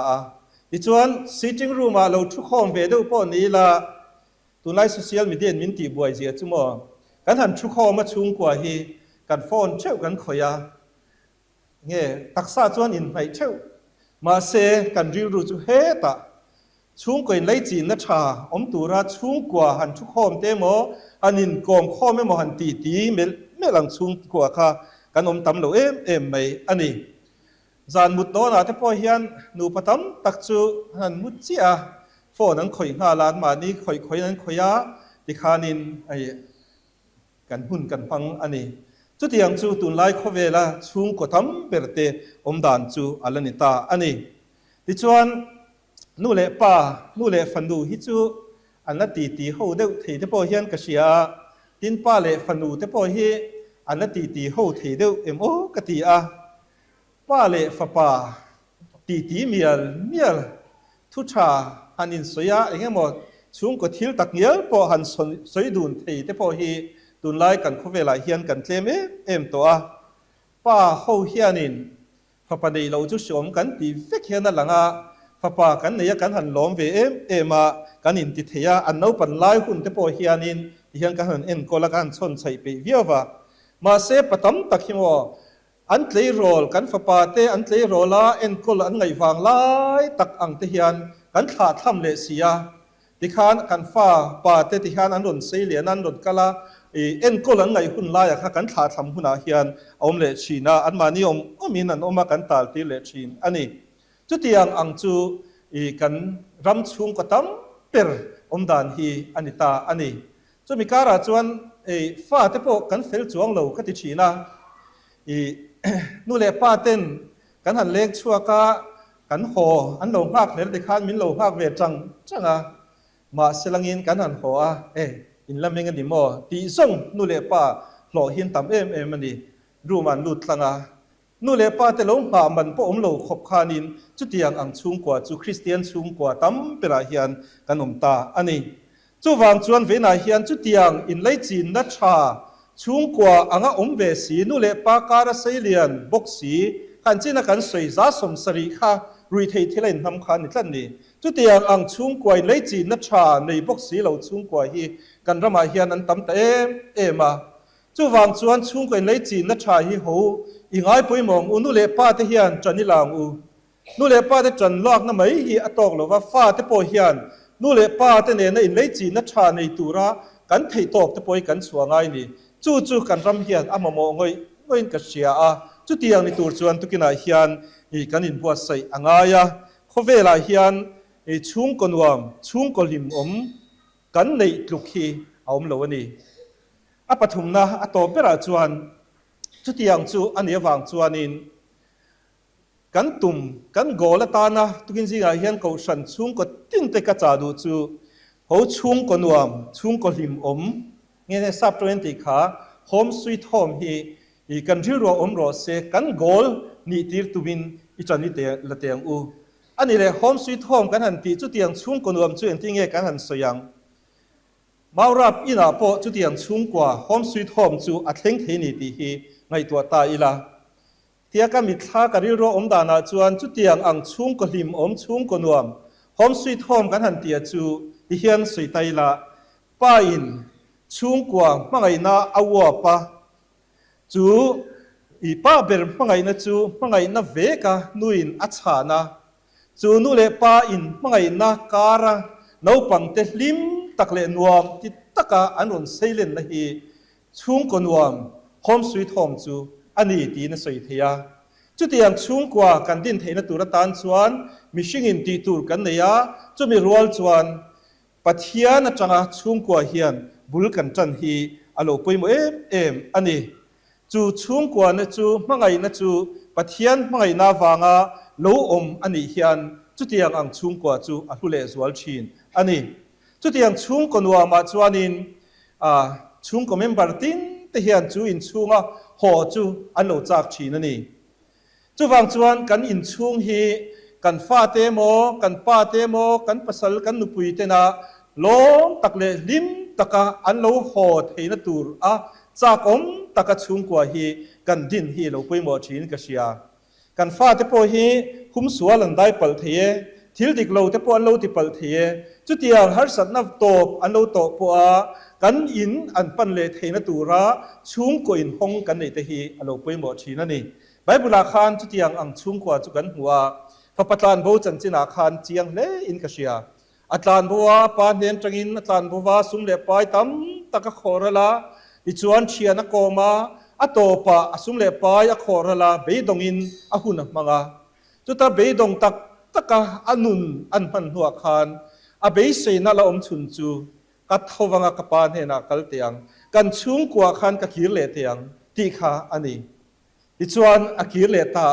ที่จวน sitting room มาเราทุกคนเวเดียวพอนี้ละตัวไลฟ์โซเชียลมีเดียมินตีบวยเสียจุ่มกันหันชุกข้อมาชุ่งกว่าฮีกันฟ้อนเช่ากันขอยาเงี้ยตักษาจวนอินไปเช่ามาเซกันริวรูจุเฮตะชุ่งกว่าอินไลจีนนัชชาตัวราชุ่งกว่าหันชุกข้อมเตมอันอินกอมข้อไม่มหันตีไม่หลังชุ่งกว่าค่ะกันตำเหลวไม่อันนี้จานมุดโดนอาจจะพอเฮียนนูปตัมตักจูหันมุดเจียฟอนั้นข่อยงาลานมานี้ข่อยนั้นข่อยยาติคานินกันหุ่นกันพังอันนี้จุดที่ยังจูตุนไล่ข้อเวลาชุ่งก็ทำเปิดเตดานจูอัลนิตาอันนี้ที่ชวนนู่เลป้านู่เลฟันดูฮิจูอันนั้นตีเขาเดียวที่เทพอเฮียนกษยาดินป้าเลฟันดูเทพอเฮียอันนั้นตีเขาที่เดียวกติป้าเลฟ้าป้าตีเมียลทุชาอันนี้สวยอย่างเงี้ยหมดช่วงก็ทิลตักเงี้ยพอหันสวยดุนที่แต่พอฮีดุนไล่กันเขาเวลาเฮียนกันเทมตัวป้าเขาเฮียนินฟ้าปนีเราจะชมกันตีเฟกเฮียนนั่นหลังฟ้าป้ากันเนี่ยกันหันล้อมเวมากันอินติเทียอันนู้ปันไล่หุ่นแต่พอเฮียนิน hian kan han en ko la kan chon chai pe viawa ma se patam takhimo an tlei rol kan fa pa te an tlei rola en kol an ngai wang lai tak ang te hian kan thla tham le sia ti khan kan fa pa te ti khan an ron sei le nan ron kala en kol an ngai hun la ya kha kan thla tham huna hian om le china an mani omin an oma kan tal ti le chin ani chu tiang ang chu kan ram chung ko tam per om dan hi anita ani chu mi kara chuan fa te po kan fel chuang lo ka ti china nu le pa ten kan han lek chua ka kan ho an lo hak le de khan min lo hak ve changa ma selangin kan han ho a in lameng ani mo ti song nu le pa hlo hin tam em ani ru man lut tlanga nu le pa te lo ha man po om lo khop khanin chu tiang ang chung kwa chu christian chung kwa tam pera hian kan ta ani chu wang chuan ve na hian chu tiang in lei chin na tha chung kwa anga ve si nu le pa kara seilian bok si kan china kan soi za som sari kha rui thei thelen nam khan ni tlan ni chu tiang ang chung kwa in lei chin na tha nei bok si lo chung kwa hi kan rama hian an tam ta ema chu wang chuan chung kwa in lei chin na tha hi ho ingai poimong unu le pa te hian chani lang u nu le pa te chan lak na mai hi atok lo wa fa te po hian nu le pa te ne na in lei chi na tha nei tura kan thei tok te poi kan suangai ni chu kan ram hian amamo ngoin ka sia a chu tiang ni tur chuan tukina hian kan in buat sai angaya khovela hian chung konwam chung kolim kan nei tluk hi aum lo ani a pathum na ato pera chuan chu tiang chu ania wang chuanin kan tum kan gola ta na tukin jinga hian ko san chung ko tin te ka cha du chu ho chung ko nuam chung ko lim nge ne sub 20 kha home sweet home hi kan ro ro se kan gol ni tir tumin I chani te la teng u ani le home sweet home kan han ti chu tiang chung ko nuam chu en ti nge kan han soyang maurap ina po chu tiang chung kwa home sweet home chu a thleng thei ni ti hi ngai tua ta ila tia ka mi thla ka ri ro dana chuan chu tiang ang chung ko hlim chung ko nuam home sweet home kan han tia chu ti hian soi tai la pa in chung kwa mangai na awa pa chu I pa ber mangai na chu mangai na ve ka nuin a chana chu nu le pa in mangai na kara no pang te hlim takle nuam ti taka anon seilen na hi chung ko nuam home sweet home chu ani ti na soi thia chu tiang chung kwa kan din theina tura tan chuan mishing in ti tur kan neya chu mi rual chuan pathia na changa chung kwa hian bul kan chan hi alo poimo em ani chu chung kwa na chu mangai na chu pathian mangai na wanga lo ani hian chu tiang ang chung kwa chu a hule zwal thin ani chu tiang chung konwa ma chuanin chung ko member tin te hian chu in chunga ho chu an lo chak thin ani chu wang chuan kan in chung hi kan fa te mo kan pa te mo kan pasal kan nupui te na lom takle lim taka an lo ho theina tur chakom taka chung kwa hi kan din hi lo poimo thin ka sia kan fa te po hi khum sual an dai pal thie thil dik lo te po an lo ti pal thie chu tiang har sat na top an lo to po kan in an pan le theina tura chung ko in hong kan nei te hi alo poimo thin ani bible khan chu tiang ang chung kwa chu kan huwa fa patlan bo chan china khan chiang le in ka sia atlan bowa pa nen tangin atlan bowa sum le pai tam taka khorala I chuan chiana koma atopa asum le pai a khorala beidongin a hun manga chuta beidong taka anun an man huwa khan a beise na la chun chu ka thowanga ka pan hena kal tiang kan chung kwa khan ka kir le tiang ti kha ani I chuan a kir le ta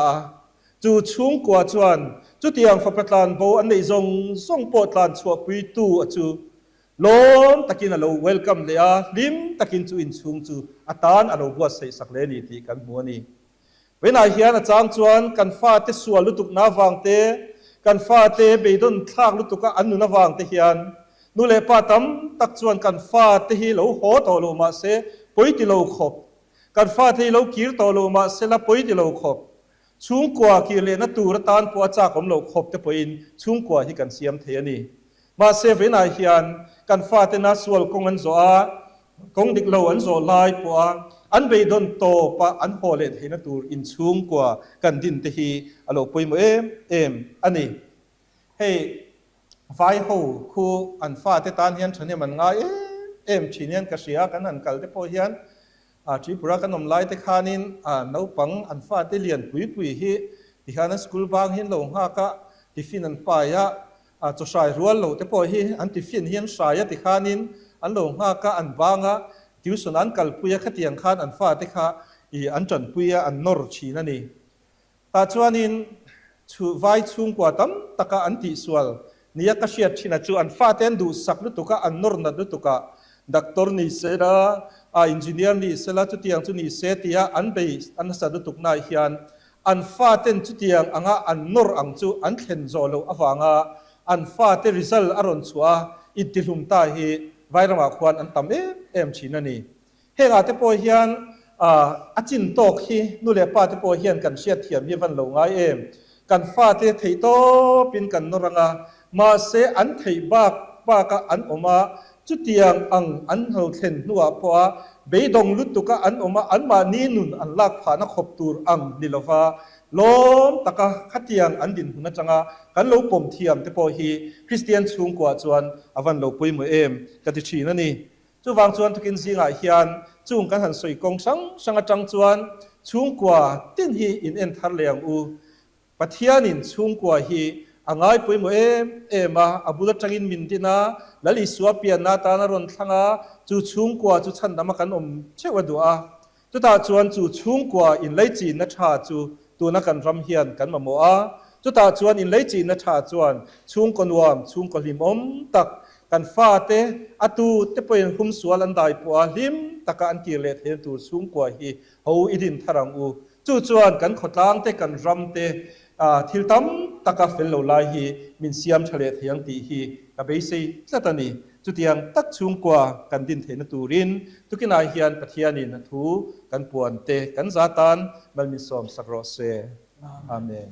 chu chung kwa chuan chu tiang fa patlan bo an nei zong song potlan chua pui tu chu lom takin alo welcome le lim takin chu in chung chu atan alo buat sei sak le ni ti kan muani wena hian a chang chuan kan fa te sual lutuk na wang te kan fa te beidon thak lutuka anu na wang te hian nu le pa tam tak chuan kan fa te hi lo ho to lo ma se poi ti lo khop kan fa te lo kir to lo ma se la poi ti lo khop chung kwa ki le na tur tan po cha kom lo khop te poin chung kwa hi kan siam the ani ma se vena hian kan fa te na sual kongan zo กงดิกโลอันโซลายปัวอันเบดอนโตปะอันโฮเลตเฮนตูอินซุงกว่ากันดินเตฮีอโลปุยโมอันนี้เฮไฟโฮคูอันฟ้าเตตานเฮียนชเนี่ยมันง่ายชีเนียนกะเสียกันอันกัลเตโพเฮียนจีปรากันนมไลเตคานินนาปังอันฟ้าเตเลียนปุยฮีที่ฮานัสกุลบางเฮียนลงฮากะที่ฟินันปายะจะใส่รัวโลเตโพฮีอันที่ฟินเฮียนสายติคานินอันลงฮากะอันบางะทิวสนันกัลปุยขตียงคานอันฟ้าเตคาอันจันปุยอันนอร์ชีนันนี่ตาจวนินชูไวชุงกว่าตั้มตะกะอันติสวลนี่ยกเชียดชินาจูอันฟ้าเตนดูสักลุตุกะอันนอร์นัดลุตุกะดักตอร์นี่เสดาอินจิเนียร์นี่เสลาจุดยังจุนี่เสตียอันเบย์อันสัดลุตุกนายฮิยันอันฟ้าเตนจุดยังอ่างอันนอร์อังจูอันเข็นโซโลอฟังอันฟ้าเตริซัลอารอนชัวอิติลุมตาฮีไวรามาควานอันตัมชีนันนี่เฮงอาเตโพฮิยันอาจินโตกฮีนูเลปาเตโพฮิยันกันเชียดเทียมยีวันลงไงกันฟ้าเตเทโตปินกันนรังมาเสอันเทบากปากอันออกมาจุดยังอันเขาเห็นนัวเพราะเบยดงลุตุกอันออกมาอันมานีนุนอันลากผ่านขบตูร์นิลฟ้าล้มตะกะขัดยังอันดินหุนจังกันโลปมเทียมเตโพฮีคริสเตียนชุงกว่าจวนอวันโลปุยมือกติชีนั่นนี่จู่วางจวนทุกินสิงห์เฮียนจุงกันหันสวยกงสังจังจวนชุงกว่าตินฮีอินเอ็นทาร์เลียงปัทยานินชุงกว่าฮีอังไงปุยโมมาอบุลจังอินมินดินาลลิสวาเปียนาตานารอนทังจูชุงกว่าจูชันดามากันเชวดัวจูตาจวนจูชุงกว่าอินไลจีนัชชาจูตัวนักการรำเฮียนกันมาโมจูตาจวนอินไลจีนัชชาจวนชุงกนวามชุงกลิมตักกันฟาเตอตูเตปยหุมสวลันไดปัวลิมตะกันกิเลเฮตูชุงกว่าฮีฮูอิดินทารังจูจวนกันขดล้างเตกันรำเตทิลตัมตะกาเฟลโลไลฮีมินเซียมทะเลเทียงตีฮีกับเบซีสัตนีจุดยังตักชุงกว่ากันดินเทนตูรินทุกินายฮียนปะเทียนินทูกันปวนเตกันซาตานมันมีสอมสักรอเซอาเมน